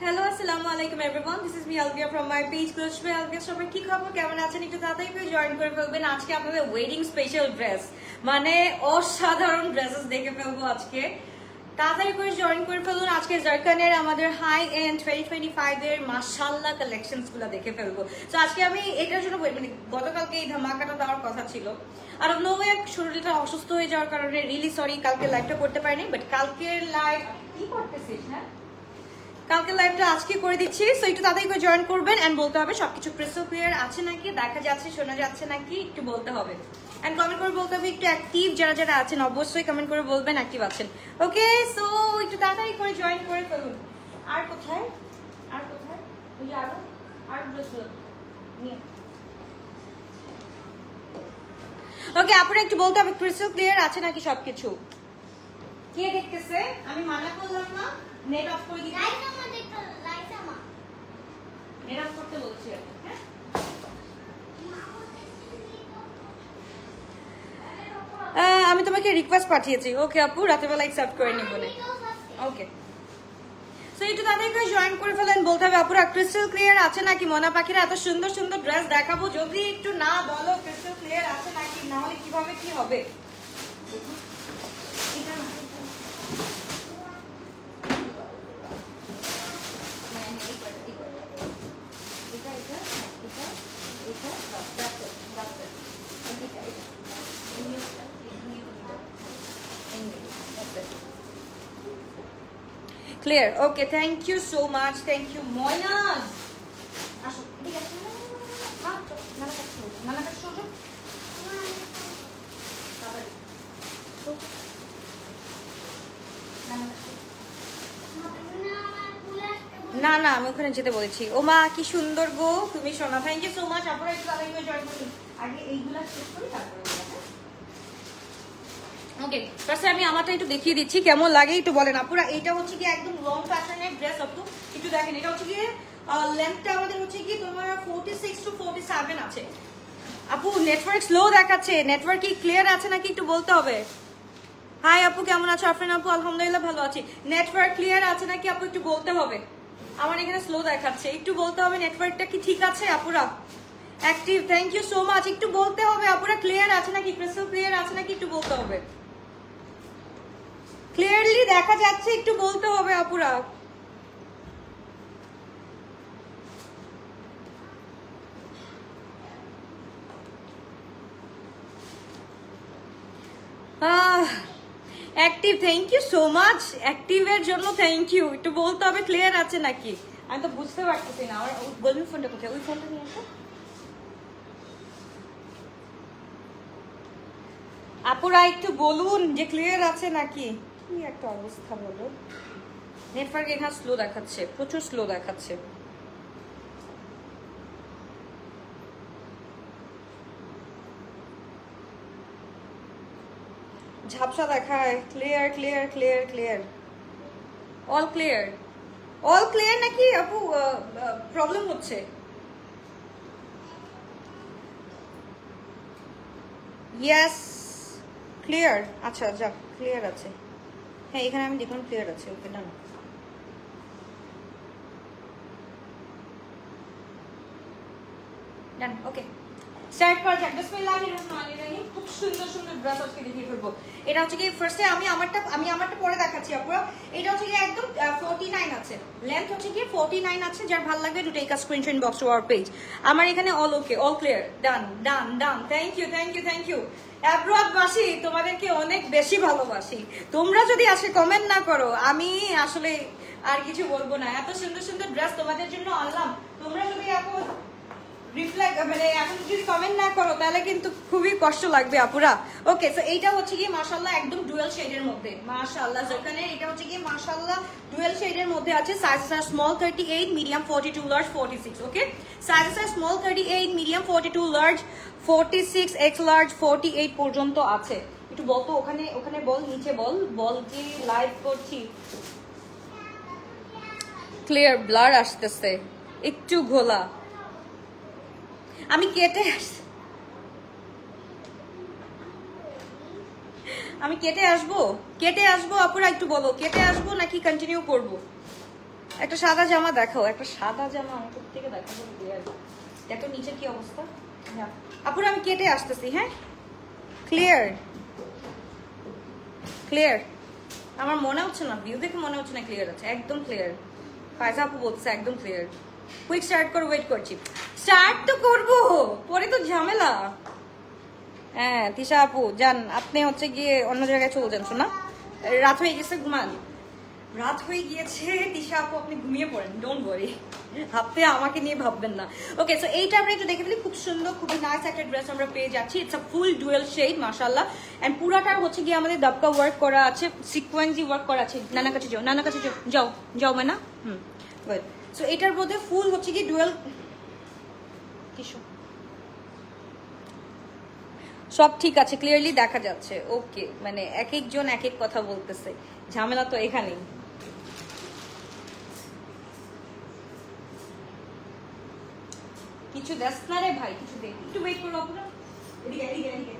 Hello, assalamualaikum everyone. This is me Alvia from my page Close by Alvia সবাই কি খবর কেমন আছেন একটু তাড়াতাড়ি করে জয়েন করে ফেলবেন আজকে আপনাদের ওয়েডিং স্পেশাল ড্রেস মানে অসাধারণ ড্রেসেস দেখে ফেলবো আজকে তাড়াতাড়ি করে জয়েন করে ফেলুন আজকে জারকানের আমাদের হাই এন্ড 2025 এর মাশাআল্লাহ কালেকশনস গুলো দেখে ফেলবো তো আজকে আমি এটার জন্য মানে গতকালকে এই ধামাকাটা দেওয়ার কথা ছিল আর নো ওয়ে শরীরটা অসুস্থ হয়ে যাওয়ার কারণে রিয়েলি সরি কালকে লাইভটা করতে পারিনি বাট কালকের লাইভ কি করতেছিস হ্যাঁ কালকে লাইভটা আজকে করে দিচ্ছি সো একটু তাড়াতাড়ি করে জয়েন করবেন এন্ড বলতে হবে সবকিছু ক্রিস্টাল ক্লিয়ার আছে নাকি দেখা যাচ্ছে শোনা যাচ্ছে নাকি একটু বলতে হবে এন্ড কমেন্ট করে বলতে হবে একটু অ্যাক্টিভ যারা যারা আছেন অবশ্যই কমেন্ট করে বলবেন অ্যাক্টিভ আছেন ওকে সো একটু তাড়াতাড়ি করে জয়েন করে ফেলুন আর কোথায় ওই আর ড্রেসগুলো নিয়ে ওকে আপনারা একটু বলতে হবে ক্রিস্টাল ক্লিয়ার আছে নাকি সবকিছু কে দেখতেছে আমি মানা করলাম না নেট অফ করে দিই লাইট আমা দেখতে লাইট আমা নেট অফ করতে বলছি হ্যাঁ আমি তোমাকে রিকোয়েস্ট পাঠিয়েছি ওকে আপু রাতে বেলা অ্যাকসেপ্ট করে নিব না ওকে সো একটু তাড়াতাড়ি করে জয়েন করে ফেলেন বলতে হবে আপুরা ক্রিস্টাল ক্লিয়ার আছে নাকি মনা পাখিরা এত সুন্দর সুন্দর ড্রেস দেখাবো যদি একটু না বলো ক্রিস্টাল ক্লিয়ার আছে নাকি না হলে কিভাবে কি হবে Clear. Okay, thank you so much. Thank you, Moina. Asho, ঠিক আছে। হ্যাঁ, নানা কাছে শোনো। না না আমি ওখানে যেতে বলেছি ও মা কি সুন্দর গো তুমি শোনা থ্যাংক ইউ সো মাচ আপনারা একটু তাড়াতাড়ি করে জয়েন করুন আগে এইগুলা শেষ করি তারপরে ওকে ফার্স্টে আমি আমারটা একটু দেখিয়ে দিচ্ছি কেমন লাগে একটু বলেন আপুরা এইটা হচ্ছে কি একদম লং ফ্যাশনের ড্রেস আপু একটু দেখেন এটা হচ্ছে কি লেন্থটা আমাদের হচ্ছে কি তোমার 46 টু 47 আছে আপু নেটওয়ার্ক স্লো দেখাচ্ছে নেটওয়ার্ক কি ক্লিয়ার আছে নাকি একটু বলতে হবে হাই আপু কেমন আছো আফরিন আপু আলহামদুলিল্লাহ ভালো আছি নেটওয়ার্ক ক্লিয়ার আছে নাকি আপু একটু বলতে হবে আমার এখানে স্লো দেখাচ্ছে একটু বলতে হবে নেটওয়ার্কটা কি ঠিক আছে আপুরা active thank you so much একটু বলতে হবে আপুরা ক্লিয়ার আছে নাকি ক্রিস্টাল ক্লিয়ার আছে নাকি একটু বলতে হবে ক্লিয়ারলি দেখা যাচ্ছে একটু বলতে হবে আপুরা active thank you so much অ্যাক্টিভের জন্য থ্যাংক ইউ একটু বলতে হবে ক্লিয়ার আছে নাকি আমি তো বুঝতে পারতেছি না আমার গোল্ডেন ফোনটা কোথায় ওই ফোনটা নিয়ে আসো আপুরা একটু বলুন যে ক্লিয়ার আছে নাকি কি একটা অবস্থা বলো নেটওয়ার্ক এখানে স্লো দেখাচ্ছে প্রচুর স্লো দেখাচ্ছে ঝাপসা দেখায় clear clear clear clear all clear নাকি আপু প্রবলেম হচ্ছে ইয়েস ক্লিয়ার আচ্ছা যাক ক্লিয়ার আছে হ্যাঁ এখানে আমি দেখলাম ক্লিয়ার আছে ওকে ডান ডান ওকে স্টার্ট করা যাক বিসমিল্লাহির রহমানির রহিম খুব সুন্দর সুন্দর ড্রেস আজকে দেখিয়ে ফেলবো এটা হচ্ছে কি ফার্স্টে আমি আমারটা পরে দেখাচ্ছি আপুরা এটা হচ্ছে কি একদম 49 আছে লেন্থ হচ্ছে কি 49 আছে যার ভালো লাগবে to take a screenshot box to our page আমার এখানে all okay all clear done done done thank you অ্যাব্রোডবাসী তোমাদেরকে অনেক বেশি ভালোবাসি তোমরা যদি আসে কমেন্ট না করো আমি আসলে আর কিছু বলবো না এত সুন্দর সুন্দর ড্রেস তোমাদের জন্য আনলাম তোমরা যদি এখন রিফ্লেক্ট মানে এখন যদি কমেন্ট না করো তাহলে কিন্তু খুবই কষ্ট লাগবে আপুরা ওকে সো এইটা হচ্ছে কি মাশাআল্লাহ একদম ডুয়াল শেডের মধ্যে মাশাআল্লাহ যেখানে এটা হচ্ছে কি মাশাআল্লাহ ডুয়াল শেডের মধ্যে আছে সাইজেস আর স্মল 38 মিডিয়াম 42 লার্জ 46 ওকে সাইজেস আর small 38 medium 42 large 46 X large 48 পর্যন্ত আছে একটু বল তো ওখানে বল নিচে বল কি লাইভ করছি ক্লিয়ার ব্লার আসতেছে একটু ঘোলা আমি কেটে আমি কেটে আসবো আপুরা একটু বলো কেটে আসবো নাকি কন্টিনিউ করব একটা সাদা জামা দেখাও, একটা সাদা জামা আমার থেকে দেখাবো। দেখো নিচে কি অবস্থা। আপুরা আমি কেটে আসতেছি, হ্যাঁ? ক্লিয়ার ক্লিয়ার, আমার মনে হচ্ছে না, ভিউ দেখে মনে হচ্ছে না ক্লিয়ার আছে, একদম ক্লিয়ার। ফায়জা আপু বলছে একদম ক্লিয়ার। কুইক স্টার্ট করে ওয়েট করছি। স্টার্ট তো করবো, পরে তো ঝামেলা। হ্যাঁ তিশা আপু যান, আপনি হচ্ছে গিয়ে অন্য জায়গায় চলে যান, শোনা রাত হয়ে গেছে, ঘুমান। রাত হয়ে গিয়েছে তিশা আপু, আপনি ঘুমিয়ে পড়েন, ডোন্ট ওয়ারি, আপনি আমাকে নিয়ে ভাববেন না। ওকে, সো এইটা আমরা একটু দেখে ফেলি। খুব সুন্দর, খুবই নাইস একটা ড্রেস আমরা পেয়ে যাচ্ছি। It's a full dual shade মাশাআল্লাহ, এন্ড পুরাটা হচ্ছে গিয়ে আমাদের দাবকা ওয়ার্ক করা আছে, সিকোয়েন্সি ওয়ার্ক করা আছে। নানা কাছে যাও, নানা কাছে যাও, যাও যাও মানে গুড। সো এটার মধ্যে ফুল হচ্ছে কি ডুয়েল, সব ঠিক আছে, ক্লিয়ারলি দেখা যাচ্ছে। ওকে, মানে এক একজন এক এক কথা বলতেছে, ঝামেলা তো এখানেই। কিছু দেখ না রে ভাই, কিছু দেখ, একটু ওয়েট করো আপনারা। এদিকে এদিকে এদিকে,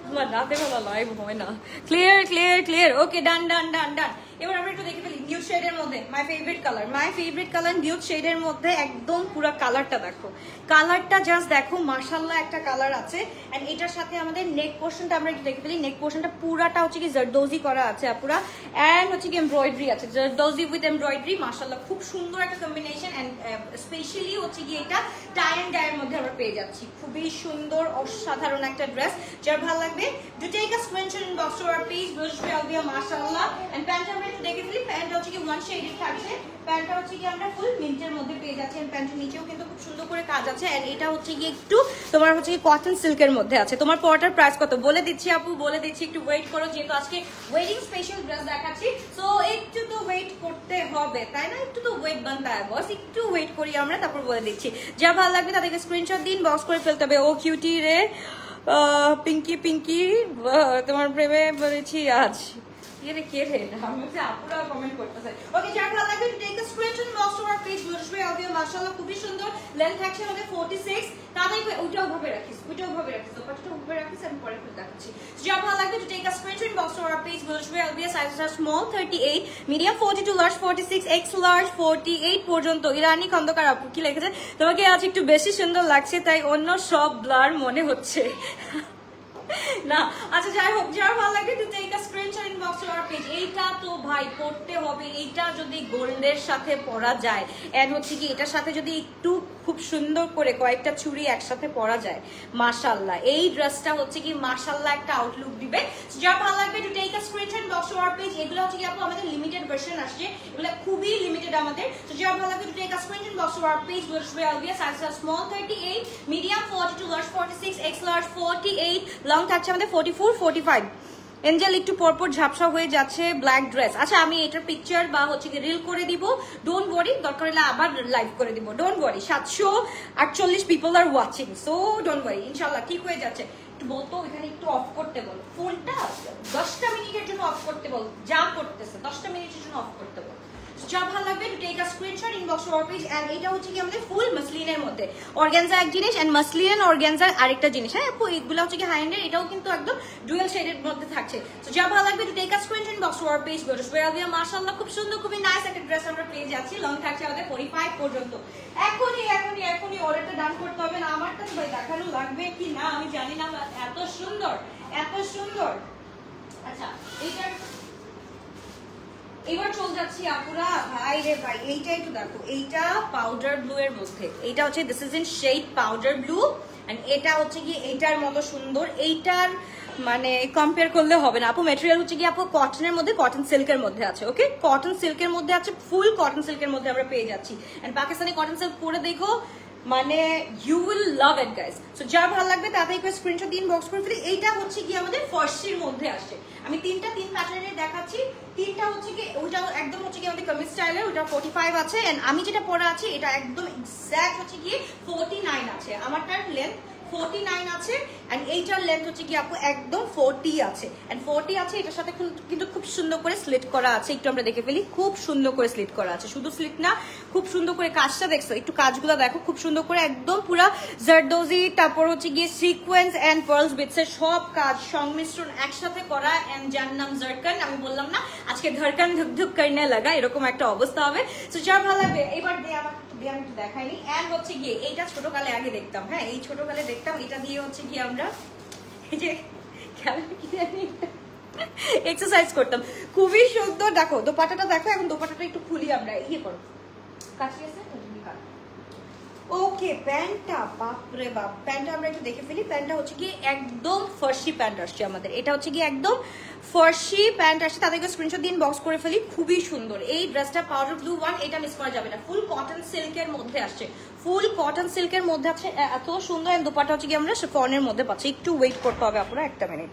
আমার রাতে বেলা লাইভ হয় না। ক্লিয়ার ক্লিয়ার ক্লিয়ার, ওকে ডান ডান ডান ডান। এবার আমরা একটু দেখে ফেলি নিউড শেডের মধ্যে মাই ফেভারিট কালার নিউড শেডের মধ্যে একদম পুরো কালারটা দেখো, কালারটা জাস্ট দেখো মাশাআল্লাহ একটা কালার আছে। এন্ড এটার সাথে আমাদের নেক পোর্শনটা আমরা একটু দেখে ফেলি। নেক পোর্শনটা পুরাটা হচ্ছে কি জারদোজি করা আছে আপুরা, এন্ড হচ্ছে কি এমব্রয়ডারি আছে, জারদোজি উইথ এমব্রয়ডারি, মাশাআল্লাহ খুব সুন্দর একটা কম্বিনেশন। এন্ড স্পেশালি হচ্ছে কি এটা টাই এন্ড ডাইয়ের মধ্যে আমরা পেয়ে যাচ্ছি। খুবই সুন্দর অসাধারণ একটা ড্রেস, যার ভালো লাগবে to take a screenshot inbox to our page বুশফিয়া মাশাআল্লাহ। এন্ড প্যান্ট আমরা একটু দেখে ফেলি। প্যান্ট হচ্ছে কি ওয়ান শেডেড থাকছে, প্যান্টটা হচ্ছে কি আমরা ফুল মিন্টের মধ্যে পেয়ে যাচ্ছি। এন্ড প্যান্টের নিচেও কিন্তু খুব সুন্দর করে কাজ আছে। এন্ড এটা হচ্ছে কি একটু তোমার হচ্ছে কি কটন সিল্কের মধ্যে আছে। তোমার পরটার প্রাইস কত বলে দিচ্ছি আপু, বলে দিচ্ছি, একটু ওয়েট করো, যেহেতু আজকে ওয়েডিং স্পেশাল ড্রেস দেখাচ্ছি, সো একটু তো ওয়েট করতে হবে, তাই না? একটু তো ওয়েট বানতে হয় বস, একটু ওয়েট করি আমরা, তারপর বলে দিচ্ছি। যা ভালো লাগবে তাদেরকে স্ক্রিনশট দিন, বক্স করে ফেলতে হবে। ও কিউটি রে পিঙ্কি পিঙ্কি, তোমার প্রেমে বলেছি আজ। কে রে আপুরা কমেন্ট করতেছে। ওকে, যার ভালো লাগবে to take a screenshot box to our page বুশফিয়া মাশাআল্লাহ খুবই সুন্দর। লেন্থ থাকছে আমাদের 46, তাদের ওইটাও ভাবে রাখিস, দুপাট্টাটা ভাবে রাখিস, আমি পরে খুলে দেখাচ্ছি। যার ভালো লাগবে to take a screenshot box to our page বুশফিয়া সাইজেস আর small 38, medium 42, large 46, X large 48 পর্যন্ত। ইরানি খন্দকার আপু কি লিখেছে, তোমাকে আজ একটু বেশি সুন্দর লাগছে তাই অন্য সব ব্লার মনে হচ্ছে না। আচ্ছা যাই হোক, যার ভালো লাগে to take a screenshot inbox to our page. এইটা তো ভাই পড়তে হবে, এইটা যদি গোল্ডের সাথে পরা যায়, এন্ড হচ্ছে কি এটার সাথে যদি একটু খুব সুন্দর করে কয়েকটা চুড়ি একসাথে পরা যায়, মাশাআল্লাহ এই ড্রেসটা হচ্ছে কি মাশাআল্লাহ একটা আউটলুক দিবে। যার ভালো লাগবে to take a screenshot inbox to our page. এগুলো হচ্ছে কি আপু আমাদের লিমিটেড ভার্সন আসছে, এগুলো খুবই লিমিটেড আমাদের। তো যার ভালো লাগবে to take a screenshot inbox to our page বুশফিয়া সাইজ আর small 38, medium 42, large 46, X large 48, long থাকছে আমাদের 44, 45। এঞ্জেল একটু পরপর ঝাপসা হয়ে যাচ্ছে ব্ল্যাক ড্রেস। আচ্ছা আমি এটার পিকচার বা হচ্ছে কি রিল করে দিব, ডোন্ট ওয়ারি, দরকার হলে আবার লাইভ করে দিব, don't worry. 748 people are watching, so don't worry, ইনশাআল্লাহ ঠিক হয়ে যাচ্ছে। একটু বলতো এখানে একটু অফ করতে বল, ফোনটা 10টা মিনিটের জন্য অফ করতে বল, যা করতেছে 10টা মিনিটের জন্য অফ করতে বল। যা ভালো লাগবে to take a screenshot inbox to our page. And এটা হচ্ছে কি আমাদের ফুল মাসলিনের মধ্যে, অর্গানজা এক জিনিস এন্ড মাসলিন অর্গানজা আরেকটা জিনিস। হ্যাঁ আপু এগুলো হচ্ছে কি হাই এন্ডের, এটাও কিন্তু একদম ডুয়াল শেডের মধ্যে থাকছে। তো যা ভালো লাগবে to take a screenshot inbox to our page বুশফিয়া মাশাআল্লাহ খুব সুন্দর, খুবই নাইস একটা ড্রেস আমরা পেয়ে যাচ্ছি। লং থাকছে আমাদের 45 পর্যন্ত। এখনই অর্ডারটা ডান করতে হবে না, আমারটা তো ভাই দেখানো লাগবে কি না আমি জানি না, এত সুন্দর এত সুন্দর। আচ্ছা এইটার এবার চলে যাচ্ছি আপুরা, ভাই রে ভাই এইটা একটু দেখো, এইটা পাউডার ব্লু এর মধ্যে, এইটা হচ্ছে this is in shade powder blue, and এটা হচ্ছে কি এইটার মতো সুন্দর, এইটার মানে কম্পেয়ার করলে হবে না আপু। ম্যাটেরিয়াল হচ্ছে কি আপু কটনের মধ্যে, কটন সিল্কের মধ্যে আছে, ওকে কটন সিল্কের মধ্যে আছে, ফুল কটন সিল্কের মধ্যে আমরা পেয়ে যাচ্ছি। এন্ড পাকিস্তানি কটন সিল্ক পরে দেখো, মানে you will love it guys. So যার ভালো লাগবে তাড়াতাড়ি করে স্ক্রিনশট দিন, বক্স করে ফেলি। এইটা হচ্ছে কি আমাদের ফার্সির মধ্যে আসছে, আমি তিন প্যাটার্নের দেখাচ্ছি। তিনটা হচ্ছে কি ওইটা একদম হচ্ছে কি আমাদের কামিজ স্টাইলের, ওটা 45 আছে, এন্ড আমি যেটা পরে আছি এটা একদম এক্স্যাক্ট হচ্ছে কি 49 আছে। আমারটার লেন্থ 49 আছে এন্ড এইটার লেন্থ হচ্ছে কি আপু একদম 40 আছে এন্ড 40 আছে। এটার সাথে কিন্তু খুব সুন্দর করে স্লিট করা আছে, একটু আমরা দেখে ফেলি, খুব সুন্দর করে স্লিট করা আছে। শুধু স্লিট না, খুব সুন্দর করে কাজটা দেখছো, একটু কাজগুলো দেখো, খুব সুন্দর করে একদম পুরা জারদোজি, তারপর হচ্ছে গিয়ে সিকোয়েন্স এন্ড পার্লস বিটস এর সব কাজ সংমিশ্রণ একসাথে করা এন্ড যার নাম জারকান। আমি বললাম না আজকে ধরকান ধুক ধুক করনে লাগা, এরকম একটা অবস্থা হবে। তো যার ভালো লাগবে এবার দিয়ে আমাকে আমি একটু দেখাইনি। এন্ড হচ্ছে গিয়ে এইটা ছোটকালে আগে দেখতাম, হ্যাঁ এই ছোটকালে দেখতাম, এটা দিয়ে হচ্ছে কি আমরা এই যে এক্সারসাইজ করতাম, খুবই সুন্দর। দেখো দোপাটাটা দেখো, এখন দোপাটাটা একটু খুলি আমরা, ইয়ে করো কাছে আছে ওকে। প্যান্টটা বাপরে বাপ, প্যান্টটা আমরা একটু দেখে ফেলি। প্যান্টটা হচ্ছে কি একদম ফার্সি প্যান্ট আসছে আমাদের, এটা হচ্ছে কি একদম ফার্সি প্যান্ট আসছে। তাদেরকে স্ক্রিনশট দিন, বক্স করে ফেলি, খুবই সুন্দর এই ড্রেসটা। পাউডার ব্লু ওয়ান, এটা মিস করা যাবে না। ফুল কটন সিল্কের মধ্যে আসছে, ফুল কটন সিল্কের মধ্যে আছে, এত সুন্দর। দোপাটা হচ্ছে কি আমরা শিফনের মধ্যে পাচ্ছি, একটু ওয়েট করতে হবে আপনারা একটা মিনিট।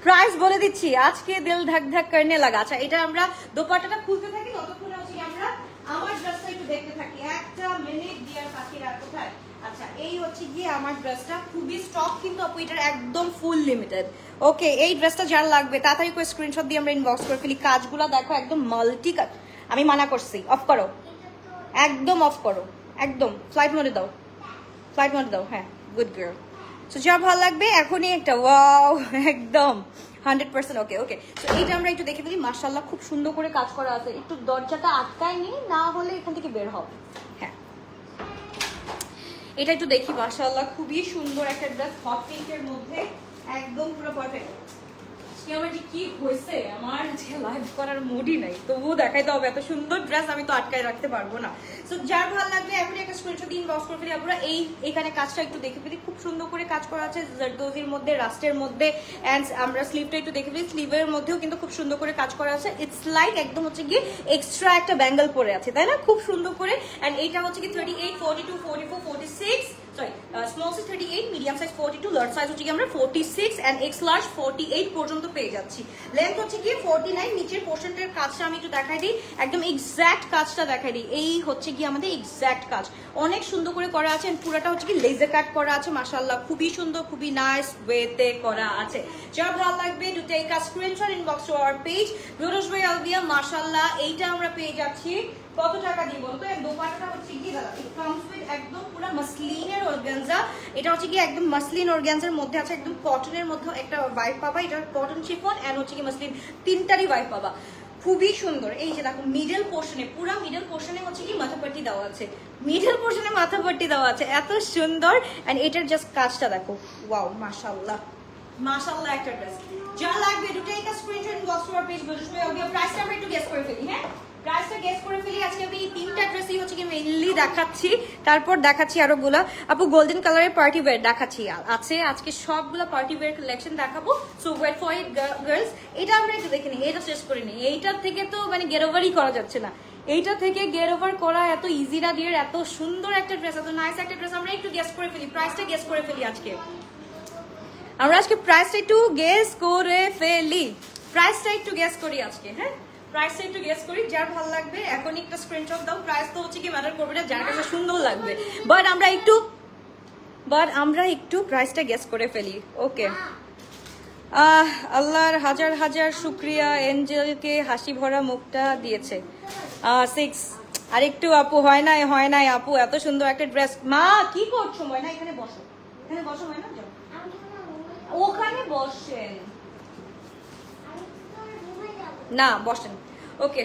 প্রাইস বলে দিচ্ছি, আজকে দিল ধাক ধাক করনে লাগা। আচ্ছা এটা আমরা দোপাটাটা খুলতে থাকি, ততক্ষণে হচ্ছে কি আমরা আমার ড্রেসটা একটু দেখতে থাকি। একটা মিনিট ডিয়ার পাখিরা কোথায়? আচ্ছা এই হচ্ছে গিয়ে আমার ড্রেসটা, খুবই স্টক কিন্তু আপু এটার একদম ফুল লিমিটেড। ওকে এই ড্রেসটা যার লাগবে তাড়াতাড়ি করে স্ক্রিনশট দিয়ে আমরা ইনবক্স করে ফেলি। কাজগুলো দেখো একদম মাল্টি কাজ, আমি মানা করছি অফ করো, একদম অফ করো, একদম ফ্লাইট মোডে দাও, ফ্লাইট মোডে দাও, হ্যাঁ গুড গার্ল। তো যা ভালো লাগবে এখনই একটা ওয়াও একদম 100% ওকে ওকে। তো এইটা আমরা একটু দেখে ফেলি, মাশাআল্লাহ খুব সুন্দর করে কাজ করা আছে। একটু দরজাটা আটকায় নি, না হলে এখান থেকে বের হবে। হ্যাঁ এটা একটু দেখি, মাশাআল্লাহ খুবই সুন্দর একটা ড্রেস, হট পিঙ্কের মধ্যে একদম পুরো পারফেক্ট। আমার যে কি হয়েছে, আমার যে লাইভ করার মুডই নাই, তবুও দেখাইতে হবে, এত সুন্দর ড্রেস আমি তো আটকায় রাখতে পারবো না। সো যার ভালো লাগবে এখন একটা স্ক্রিনশট দিন, বক্স করে ফেলি। আপনারা এইখানে কাজটা একটু দেখে ফেলি, খুব সুন্দর করে কাজ করা আছে জারদোজির মধ্যে, রাস্টের মধ্যে। এন্ড আমরা স্লিভটা একটু দেখে ফেলি, স্লিভের মধ্যেও কিন্তু খুব সুন্দর করে কাজ করা আছে। ইটস লাইক একদম হচ্ছে গিয়ে এক্সট্রা একটা ব্যাঙ্গল পরে আছে, তাই না? খুব সুন্দর করে। এন্ড এইটা হচ্ছে কি 38, 42, 44, 46, sorry small size 38, medium size 42, large size হচ্ছে কি আমরা 46 এন্ড এক্স লার্জ 48 পর্যন্ত পেয়ে যাচ্ছি। লেন্থ হচ্ছে কি 49। নিচের পোর্শনটার কাজটা আমি একটু দেখাই দিই, একদম এক্স্যাক্ট কাজটা দেখাই দিই। এই হচ্ছে কি আমাদের এক্স্যাক্ট কাজ, অনেক সুন্দর করে করা আছে। পুরোটা হচ্ছে কি লেজার কাট করা আছে, মাশাআল্লাহ খুবই সুন্দর, খুবই নাইস ওয়েতে করা আছে। যার ভালো লাগবে to take a screenshot inbox to our page beautiful by Alvia. মাশাআল্লাহ এইটা আমরা পেয়ে যাচ্ছি কত টাকা দিব বলতো? এই দোপাট্টাটা হচ্ছে কি দাদা, ইট কামস উইথ একদম পুরো মাসলিনের অর্গানজা। এটা হচ্ছে কি একদম মাসলিন অর্গানজার মধ্যে আছে, একদম কটনের মধ্যে একটা ভাইব পাবা। এটা কটন শিফন এন্ড হচ্ছে কি মাসলিন, তিনটারই ভাইব পাবা, খুবই সুন্দর। এই যে দেখো মিডল পোর্শনে, পুরো মিডল পোর্শনে হচ্ছে কি মাথাপট্টি দেওয়া আছে, মিডল পোর্শনে মাথাপট্টি দেওয়া আছে, এত সুন্দর। এন্ড এটার জাস্ট কাজটা দেখো, ওয়াও মাশাআল্লাহ মাশাআল্লাহ একটা ড্রেস। যা লাগবে to take a screenshot inbox to our page beautiful by Alvia. প্রাইসটা আমরা একটু গেস করে ফেলি, হ্যাঁ প্রাইসটা গেস করে ফেলি। আজকে আমি এই তিনটা ড্রেসই হচ্ছে কি মেইনলি দেখাচ্ছি, তারপর দেখাচ্ছি আরো গুলা। আপু গোল্ডেন কালারের পার্টি ওয়্যার দেখাচ্ছি আছে আজকে, সবগুলা পার্টি ওয়্যার কালেকশন দেখাবো। So wait for it girls. এটা আমরা একটু দেখে নিই, এটা শেষ করে নিই। এইটার থেকে তো মানে গেট ওভারই করা যাচ্ছে না, এইটা থেকে গেট ওভার করা এত ইজি না ডিয়ার। এত সুন্দর একটা ড্রেস, এত নাইস একটা ড্রেস। আমরা একটু গেস করে ফেলি, প্রাইসটা গেস করে ফেলি। আমরা আজকে প্রাইসটা একটু গেস করে ফেলি, প্রাইসটা একটু গেস করি আজকে। হ্যাঁ প্রাইসটা একটু গেস করি, যার ভালো লাগবে এখন একটা স্ক্রিনশট দাও। প্রাইস তো হচ্ছে কি ম্যাটার করবে না, যার কাছে সুন্দর লাগবে। বাট আমরা একটু প্রাইসটা গেস করে ফেলি। ওকে আল্লাহর হাজার হাজার শুক্রিয়া, এঞ্জেলকে হাসি ভরা মুখটা দিয়েছে। 6 আর একটু আপু, হয় নাই আপু, এত সুন্দর একটা ড্রেস। মা কি করছো? ময়না এখানে বসো, এখানে বসো ময়না, যাও ওখানে বসেন না, বসেন। ওকে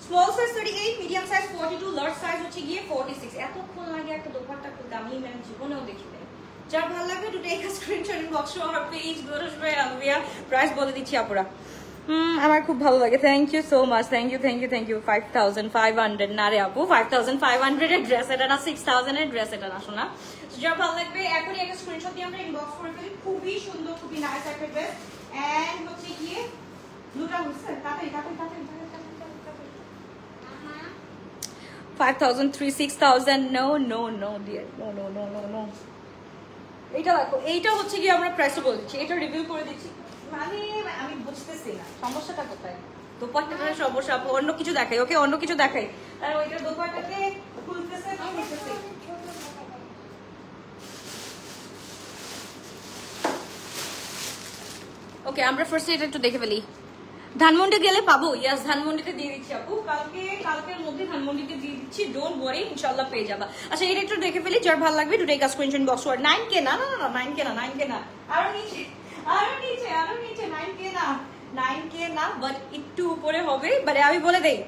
small size 38, medium size 42, large size হচ্ছে গিয়ে 46। এতক্ষণ লাগে একটা দোপাট্টা খুলতে, আমি মানে জীবনেও দেখিনি। যার ভালো লাগবে to take a screenshot inbox to our page beautiful by Alvia. Price বলে দিচ্ছি আপুরা, আমার খুব ভালো লাগে। Thank you so much, thank you. 5500 না রে আপু, 5500 এর ড্রেস এটা না, 6000 এর ড্রেস এটা না শোনা। যার ভালো লাগবে এখনই একটা স্ক্রিনশট দিয়ে আমরা ইনবক্স করে ফেলি। খুবই সুন্দর, খুবই নাইস একটা ড্রেস। এন্ড হচ্ছে গিয়ে ব্লুটা হচ্ছে তাড়াতাড়ি 5003, 6000। No dear, no. এইটা দেখো, এইটা হচ্ছে কি আমরা প্রাইসটা বলে দিচ্ছি, এটা রিভিউ করে দিচ্ছি। মানে আমি বুঝতেছি না সমস্যাটা কোথায়। দোপাট্টাটার সমস্যা, অন্য কিছু দেখাই। ওকে অন্য কিছু দেখাই, আর ওইটা দোপাট্টাকে খুলতেছে না, খুলতেছে। ওকে আমরা ফার্স্টে এটা একটু দেখে ফেলি। ধানমন্ডি গেলে পাবো, ইয়াস ধানমন্ডিতে দিয়ে দিচ্ছি আপু, কালকের মধ্যে ধানমন্ডিতে দিয়ে দিচ্ছি, ডোন্ট ওয়ারি, ইনশাআল্লাহ পেয়ে যাবা। আচ্ছা এটা একটু দেখে ফেলি, যার ভালো লাগবে to take a screenshot box word 9K না না না 9K না 9K না, আরো নিচে 9K না 9K না, বাট একটু উপরে হবে। বাট আমি বলে দেই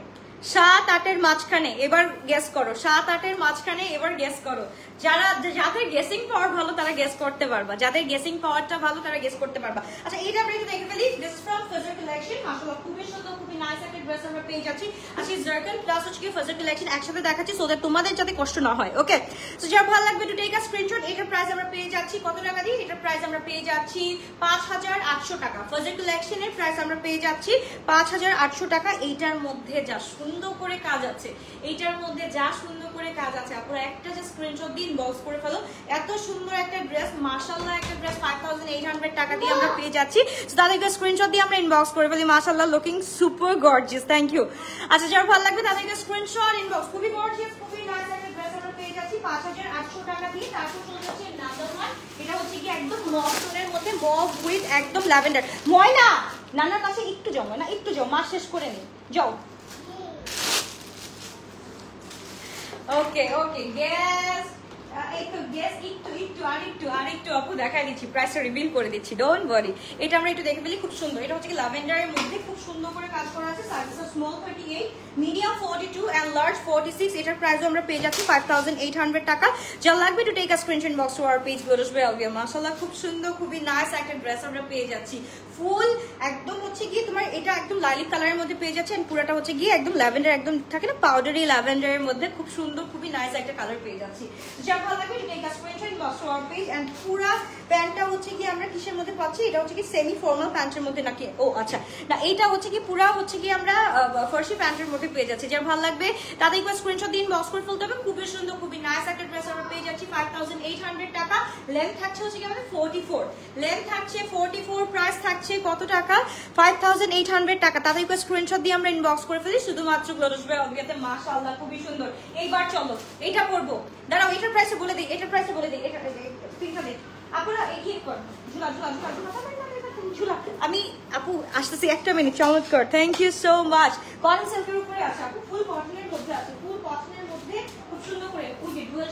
7-8-এর মাঝখানে, এবার গেস করো 7-8-এর মাঝখানে, এবার গেস করো। যাদের গেসিং পাওয়ার ভালো তারা গেস করতে পারবা, যাদের গেসিং পাওয়ারটা ভালো তারা গেস করতে পারবা। আচ্ছা এইটা আমরা একটু দেখে ফেলি, দিস ফ্রম ফাজার কালেকশন, মাশাআল্লাহ খুবই সুন্দর, খুবই নাইস একটা ড্রেস আমরা পেয়ে যাচ্ছি। আচ্ছা জারকান প্লাস হচ্ছে কি ফাজার কালেকশন একসাথে দেখাচ্ছি, সো দ্যাট তোমাদের যাতে কষ্ট না হয়। ওকে সো যার ভালো লাগবে টু টেক আ স্ক্রিনশট। এটার প্রাইস আমরা পেয়ে যাচ্ছি কত টাকা দিয়ে? এটার প্রাইস আমরা পেয়ে যাচ্ছি 5800 টাকা। ফাজার কালেকশনের প্রাইস আমরা পেয়ে যাচ্ছি 5800 টাকা। এইটার মধ্যে যা সুন্দর করে কাজ আছে, এইটার মধ্যে যা সুন্দর করে কাজ আছে, আপনারা একটা যে স্ক্রিনশট দিয়ে ইনবক্স করে ফেলো। এত সুন্দর একটা ড্রেস, মাশাআল্লাহ একটা ড্রেস 5800 টাকা দিয়ে আমরা পেয়ে যাচ্ছি। সো তাদেরকে স্ক্রিনশট দিয়ে আমরা ইনবক্স করে ফেলি। মাশাআল্লাহ looking super gorgeous, thank you. আচ্ছা যার ভালো লাগবে তাদেরকে স্ক্রিনশট ইনবক্স, খুবই গর্জিয়াস, খুবই নাইস একটা ড্রেস আমরা পেয়ে যাচ্ছি 5800 টাকা দিয়ে। তারপর চলে যাচ্ছে নাম্বার 1, এটা হচ্ছে কি একদম মভ টোনের মধ্যে, মভ উইথ একদম ল্যাভেন্ডার। ময়না নানার কাছে একটু যাও, না একটু যাও, মাস শেষ করে নি, যাও। ওকে ওকে গেস, একটু গেস, আরেকটু আপু দেখাই দিচ্ছি, প্রাইসটা রিভিল করে দিচ্ছি, ডোন্ট ওয়ারি। এটা আমরা একটু দেখে ফেলি, খুব সুন্দর। এটা হচ্ছে কি ল্যাভেন্ডারের মধ্যে খুব সুন্দর করে কাজ করা আছে। Size small 38, medium 42 and large 46। এটার প্রাইসও আমরা পেয়ে যাচ্ছি 5800 টাকা। যা লাগবে to take a screenshot box to our page glorious by Alvia. মাশাআল্লাহ খুব সুন্দর, খুবই নাইস একটা ড্রেস আমরা পেয়ে যাচ্ছি। ফুল একদম হচ্ছে কি তোমার এটা একদম লাইলিক কালারের মধ্যে পেয়ে যাচ্ছে, এন্ড পুরোটা হচ্ছে গিয়ে একদম ল্যাভেন্ডার, একদম থাকে না পাউডারি ল্যাভেন্ডারের মধ্যে, খুব সুন্দর, খুবই নাইস একটা কালার পেয়ে যাচ্ছি। যা ভালো লাগবে to take a screenshot box to our page. And পুরো প্যান্টটা হচ্ছে কি আমরা কিসের মধ্যে পাচ্ছি? এটা হচ্ছে কি সেমি ফর্মাল প্যান্টের মধ্যে নাকি? ও আচ্ছা না, এটা হচ্ছে কি পুরো হচ্ছে কি আমরা ফার্সি প্যান্টের মধ্যে পেয়ে যাচ্ছি। যার ভালো লাগবে তাদের একবার স্ক্রিনশট দিন, বক্স করে ফেলতে হবে। খুবই সুন্দর, খুবই নাইস একটা ড্রেস আমরা পেয়ে যাচ্ছি 5800 টাকা। লেন্থ থাকছে হচ্ছে কি আমাদের 44, লেন্থ থাকছে 44, প্রাইস থাকছে কত টাকা? 5800 টাকা। তাদের একবার স্ক্রিনশট দিয়ে আমরা ইনবক্স করে ফেলি শুধুমাত্র গ্লোরিয়াস বাই আলভিয়াতে। মাশাআল্লাহ খুবই সুন্দর। এইবার চলো এটা পরবো, দাঁড়াও এটার প্রাইসে বলে দিই, এটার প্রাইসে বলে দিই, এটা পিনটা দে আপনারা এগিয়ে কর, ঝুলা ঝুলা ঝুলা ঝুলা। আমি আপু আসতেছি, একটা মিনিট, চমৎকার, thank you so much. Cotton সিল্কের উপরে আছে আপু, ফুল কটনের মধ্যে আছে, ফুল কটনের মধ্যে খুব সুন্দর করে ওই যে ডুয়াল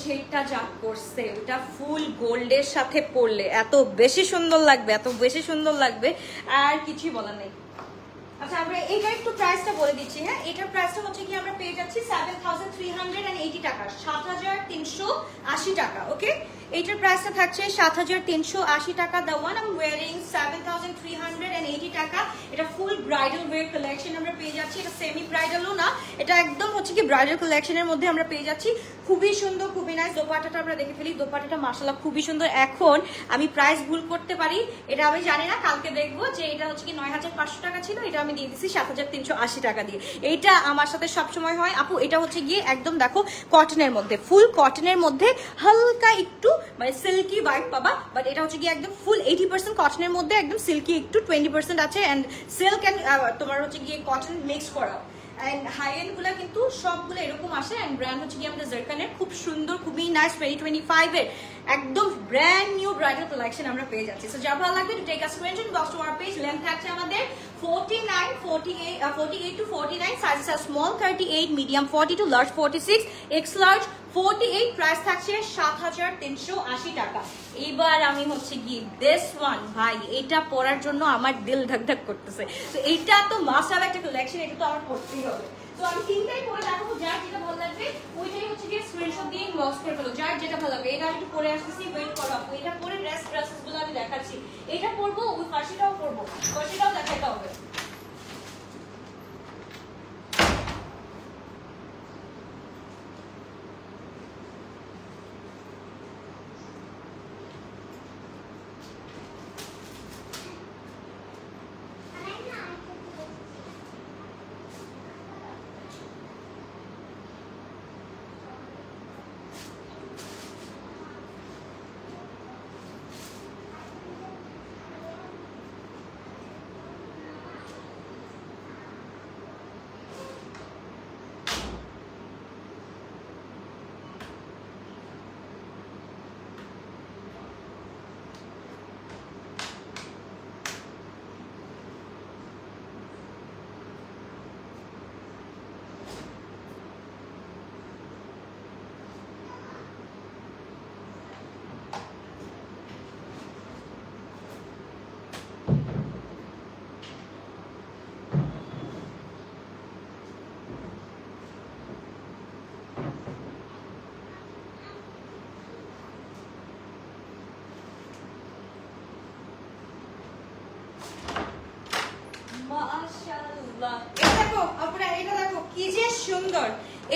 শেডটা যা করছে ওটা ফুল গোল্ডের সাথে পরলে এত বেশি সুন্দর লাগবে, এত বেশি সুন্দর লাগবে, আর কিছুই বলার নেই। আচ্ছা আমরা এইটার একটু প্রাইসটা বলে দিচ্ছি। হ্যাঁ এটার প্রাইসটা হচ্ছে কি আমরা পেয়ে যাচ্ছি 7380 টাকা, 7380 টাকা। ওকে এইটার প্রাইসটা থাকছে 7380 টাকা। The one I am wearing 7380 টাকা। এটা ফুল ব্রাইডাল ওয়্যার কালেকশন আমরা পেয়ে যাচ্ছি। এটা সেমি ব্রাইডালও না, এটা একদম হচ্ছে কি ব্রাইডাল কালেকশনের মধ্যে আমরা পেয়ে যাচ্ছি। খুবই সুন্দর, খুবই নাইস। দোপাট্টাটা আমরা দেখে ফেলি, দোপাট্টাটা মাশাআল্লাহ খুবই সুন্দর। এখন আমি প্রাইস ভুল করতে পারি, এটা আমি জানি না, কালকে দেখবো যে এটা হচ্ছে কি 9500 টাকা ছিল, এটা আমি দিয়ে দিচ্ছি 7380 টাকা দিয়ে। এইটা আমার সাথে সবসময় হয় আপু। এটা হচ্ছে গিয়ে একদম দেখো কটনের মধ্যে, ফুল কটনের মধ্যে হালকা একটু মানে সিল্কি ভাইব পাবা, বাট এটা হচ্ছে গিয়ে একদম ফুল 80% কটনের মধ্যে, একদম সিল্কি একটু 20% আছে, এন্ড সিল্ক এন্ড তোমার হচ্ছে গিয়ে কটন মিক্স করা। এন্ড হাই এন্ড গুলা কিন্তু সবগুলো এরকম আসে। এন্ড ব্র্যান্ড হচ্ছে কি আমাদের জারকানের, খুব সুন্দর, খুবই নাইস, 2025 এর একদম ব্র্যান্ড নিউ ব্রাইডাল কালেকশন আমরা পেয়ে যাচ্ছি। সো যা ভালো লাগবে to take a screenshot box to our page. Length থাকছে আমাদের 48 to 49, sizes R small 38, medium 42, large 46, X large 48। Price থাকছে 7380 টাকা। এইবার আমি হচ্ছে গিয়ে দিস ওয়ান, ভাই এটা পরার জন্য আমার দিল ধক ধক করতেছে। তো এইটা তো মাস্ট হ্যাভ একটা কালেকশন, এটা তো আমার পড়তেই হবে। তো আমি তিনটাই পরে দেখাবো, যার যেটা ভালো লাগবে ওইটাই হচ্ছে গিয়ে স্ক্রিনশট দিয়ে ইনবক্স করে ফেলো, যার যেটা ভালো লাগবে। এটা আমি একটু পরে আসতেছি, ওয়েট করো আপু। এটা পরে ড্রেসেস গুলো আমি দেখাচ্ছি। এটা পরবো, ওই ফার্সিটাও পরবো, ফার্সিটাও দেখাতে হবে।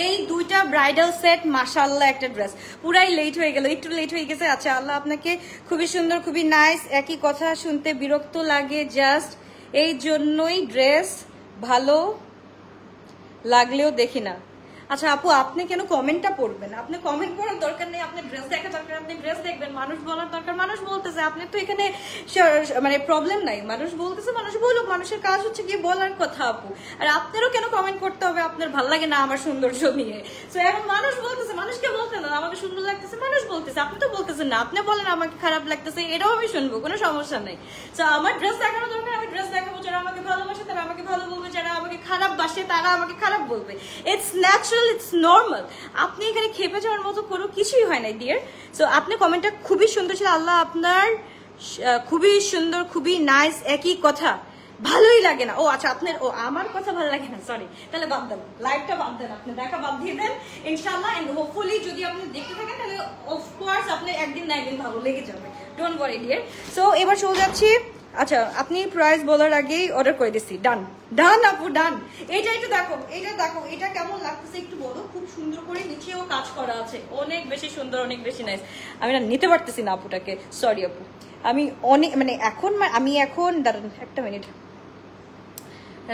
এই দুইটা ব্রাইডাল সেট মাশাআল্লাহ একটা ড্রেস পুরাই লেট হয়ে গেল, একটু লেট হয়ে গেছে। আচ্ছা আল্লাহ আপনাকে, খুবই সুন্দর খুবই নাইস। একই কথা শুনতে বিরক্ত লাগে, জাস্ট এই জন্যই ড্রেস ভালো লাগলেও দেখি না। আচ্ছা আপু আপনি কেন কমেন্টটা পড়বেন? আপনি কমেন্ট করার দরকার নেই, আপনি ড্রেস দেখা দরকার, আপনি ড্রেস দেখবেন। মানুষ বলার দরকার, মানুষ বলতেছে, আপনি তো এখানে মানে প্রবলেম নাই। মানুষ বলতেছে, মানুষ বলুক, মানুষের কাজ হচ্ছে গিয়ে বলার কথা আপু। আর আপনারও কেন কমেন্ট করতে হবে আপনার ভাল লাগে না আমার সৌন্দর্য নিয়ে? তো এখন মানুষ বলতেছে, মানুষকে বলতে না আমাকে সুন্দর লাগতেছে, মানুষ বলতেছে, আপনি তো বলতেছেন না। আপনি বলেন আমাকে খারাপ লাগতেছে, এটাও আমি শুনবো, কোনো সমস্যা নেই। তো আমার ড্রেস দেখানো দরকার, আমি ড্রেস দেখাবো। যারা আমাকে ভালোবাসে তারা আমাকে ভালো বলবে, যারা আমাকে খারাপ বাসে তারা আমাকে খারাপ বলবে। It's natural, it's normal. আপনি এখানে খেপে যাওয়ার মতো কোনো কিছুই হয় না ডিয়ার। সো আপনি কমেন্টটা খুবই সুন্দর ছিল, আল্লাহ আপনার খুবই সুন্দর খুবই নাইস। একই কথা ভালোই লাগে না। ও আচ্ছা আপনার, ও আমার কথা ভালো লাগে না, সরি। তাহলে বাদ দেন, লাইভটা বাদ দেন, আপনি দেখা বাদ দিয়ে দেন ইনশাআল্লাহ। এন্ড হোপফুলি যদি আপনি দেখতে থাকেন তাহলে অফকোর্স আপনার একদিন না একদিন ভালো লেগে যাবে, ডোন্ট ওয়ারি ডিয়ার। সো এবার চলে যাচ্ছি। আচ্ছা আপনি প্রাইস বলার আগেই অর্ডার করে দিচ্ছি। ডান ডান আপু ডান। এইটা একটু দেখো, এইটা দেখো, এটা কেমন লাগতেছে একটু বলো। খুব সুন্দর করে নিচেও কাজ করা আছে, অনেক বেশি সুন্দর, অনেক বেশি নাইস। আমি না নিতে পারতেছি না আপুটাকে, সরি আপু। আমি অনেক মানে এখন দাঁড়ান একটা মিনিট।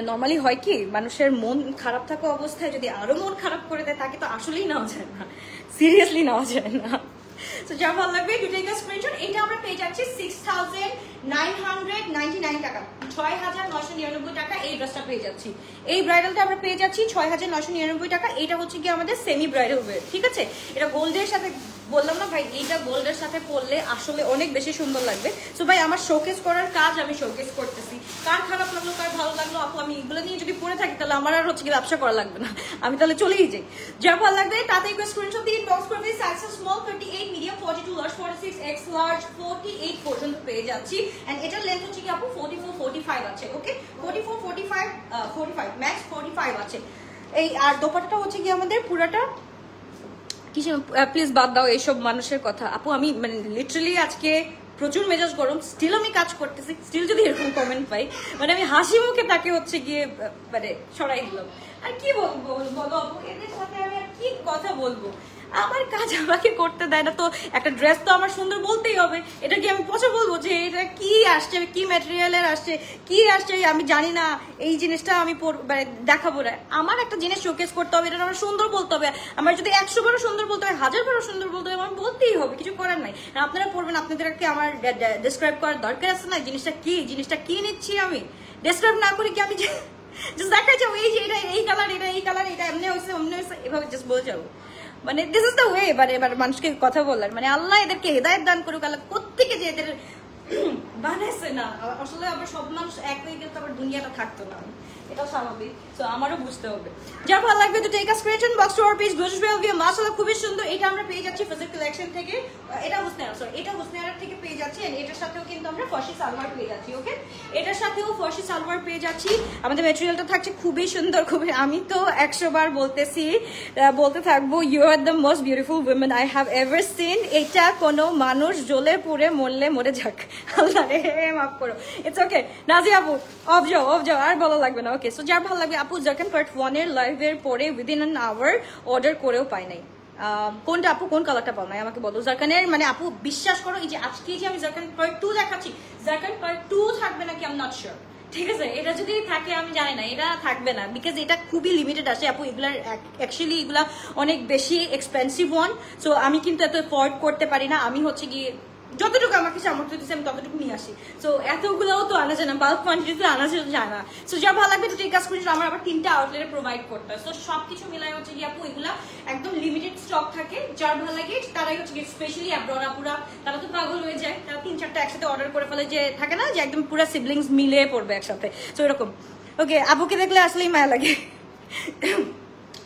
নর্মালি হয় কি, মানুষের মন খারাপ থাকা অবস্থায় যদি আরো মন খারাপ করে দেয় তাকে তো আসলেই নেওয়া যায় না, সিরিয়াসলি নেওয়া যায় না। তো যা ভালো লাগবে টু টেক আ স্ক্রিনশট। এটা আমরা পেয়ে যাচ্ছি 6999 টাকা, 6999 টাকা এই ড্রেসটা পেয়ে যাচ্ছি। এই ব্রাইডালটা আমরা পেয়ে যাচ্ছি 6999 টাকা। এটা হচ্ছে কি আমাদের সেমি ব্রাইডাল ওয়্যার, ঠিক আছে। এটা গোল্ডের সাথে, বললাম না ভাই, এইটা গোল্ডের সাথে পরলে আসলে অনেক বেশি সুন্দর লাগবে। সো ভাই আমার শোকেস করার কাজ আমি শোকেস করতেছি। কার খারাপ লাগলো কার ভালো লাগলো আপু, আমি এগুলো নিয়ে যদি পরে থাকি তাহলে আমার আর হচ্ছে কি ব্যবসা করা লাগবে না, আমি তাহলে চলেই যাই। যার ভালো লাগবে তাতে স্ক্রিনশট দিয়ে ইনবক্স করবে। Size small 38, medium 42, large 46, X large 48 পর্যন্ত পেয়ে যাচ্ছি। এন্ড এটার লেন্থ হচ্ছে কি আপু 44 45 আছে, ওকে 44 45 ম্যাক্স 45 আছে। এই আর দোপাট্টাটা হচ্ছে কি আমাদের পুরাটা কিছু, প্লিজ বাদ দাও এইসব মানুষের কথা আপু। আমি মানে লিটারালি আজকে প্রচুর মেজাজ গরম, স্টিল আমি কাজ করতেছি, স্টিল যদি এরকম কমেন্ট পাই মানে আমি হাসি মুখে তাকে হচ্ছে গিয়ে মানে সরাই দিলাম। আর কি বলবো বলো আপু, এদের সাথে আমি আর কি কথা বলবো? আমার কাজ আমাকে করতে দেয় না, তো একটা ড্রেস তো আমার সুন্দর বলতেই হবে। এটা কি আমি পছন্দ বলবো যে এটা কি আসছে, কি ম্যাটেরিয়ালের আসছে, কি আসছে আমি জানি না, এই জিনিসটা আমি দেখাবো না। আমার একটা জিনিস শোকেস করতে হবে, এটা আমার সুন্দর বলতে হবে। আমার যদি 100 বারও সুন্দর বলতে হয়, 1000 বারও সুন্দর বলতে হবে, আমার বলতেই হবে, কিছু করার নাই। আপনারা পড়বেন, আপনাদেরকে আমার ডিসক্রাইব করার দরকার আছে না? জিনিসটা কি নিচ্ছি আমি ডিসক্রাইব না করে কি আমি জাস্ট দেখাই যাবো এই যে এটা এই কালার, এটা এই কালার, এটা এমনি হয়েছে অমনি হয়েছে, এভাবে জাস্ট বলে যাবো। মানে দিস ইজ দ্য ওয়ে। এবার মানুষকে কথা বলার মানে আল্লাহ এদেরকে হেদায়েত দান করুক। আল্লাহ কোত্থেকে যে এদের বানাইছে না, আসলে আবার সব মানুষ এক হয়ে গেলে তো আবার দুনিয়াটা থাকতো না, এটা স্বাভাবিক। তো আমারও বুঝতে হবে। যার ভালো লাগবে to take a screenshot, box to our page gorgeous view. মাশাআল্লাহ খুবই সুন্দর। এটা আমরা পেয়ে যাচ্ছি ফিজিক কালেকশন থেকে, এটা হুসনারা থেকে পেয়ে যাচ্ছি। এন্ড এটার সাথেও কিন্তু আমরা ফর্সি সালোয়ার পেয়ে যাচ্ছি, ওকে এটার সাথেও ফর্সি সালোয়ার পেয়ে যাচ্ছি। আমাদের ম্যাটেরিয়ালটা থাকছে খুবই সুন্দর, খুবই, আমি তো 100 বার বলতেছি, বলতে থাকবো, you are the most beautiful women I have ever seen. এটা কোনো মানুষ জ্বলে পুড়ে মরলে মরে যাক, আল্লাহ রে মাফ করো। ইটস ওকে নাজি আপু, অফ যাও আর ভালো লাগবে না, ওকে। সো যার ভালো লাগবে আপু, জারকান পার্ট 1 এর লাইভের পরে উইদিন অ্যান আওয়ার অর্ডার করেও পাই নাই। কোনটা আপু, কোন কালারটা পাও নাই আমাকে বলো। জারকানের মানে আপু বিশ্বাস করো, এই যে আজকে যে আমি জারকান পার্ট 2 দেখাচ্ছি, জারকান পার্ট 2 থাকবে নাকি আই এম নট শিওর, ঠিক আছে। এটা যদি থাকে আমি জানি না, এটা থাকবে না, বিকজ এটা খুবই লিমিটেড আসে আপু। এগুলার অ্যাকচুয়ালি এগুলা অনেক বেশি এক্সপেন্সিভ ওয়ান। সো আমি কিন্তু এত অ্যাফোর্ড করতে পারি না, আমি হচ্ছে গিয়ে যতটুকু আমাকে সামর্থ্য দিচ্ছে আমি ততটুকু নিয়ে আসি। সো এতগুলোও তো আনা যায় না, বাল্ক কোয়ান্টিটিতে আনা যায় না। সো যা ভালো লাগবে তো টেক আ স্ক্রিনশট। আমার আবার 3টা আউটলেটে প্রোভাইড করতে হয়। সো সবকিছু মিলাই হচ্ছে কি আপু এগুলা একদম লিমিটেড স্টক থাকে। যার ভালো লাগে তারাই হচ্ছে স্পেশালি অ্যাব্রোনাপুরা, তারা তো পাগল হয়ে যায়, তারা 3-4টা একসাথে অর্ডার করে ফেলে, যে থাকে না যে একদম পুরো সিবলিংস মিলে পড়বে একসাথে। সো এরকম, ওকে আপুকে দেখলে আসলেই মায়া লাগে।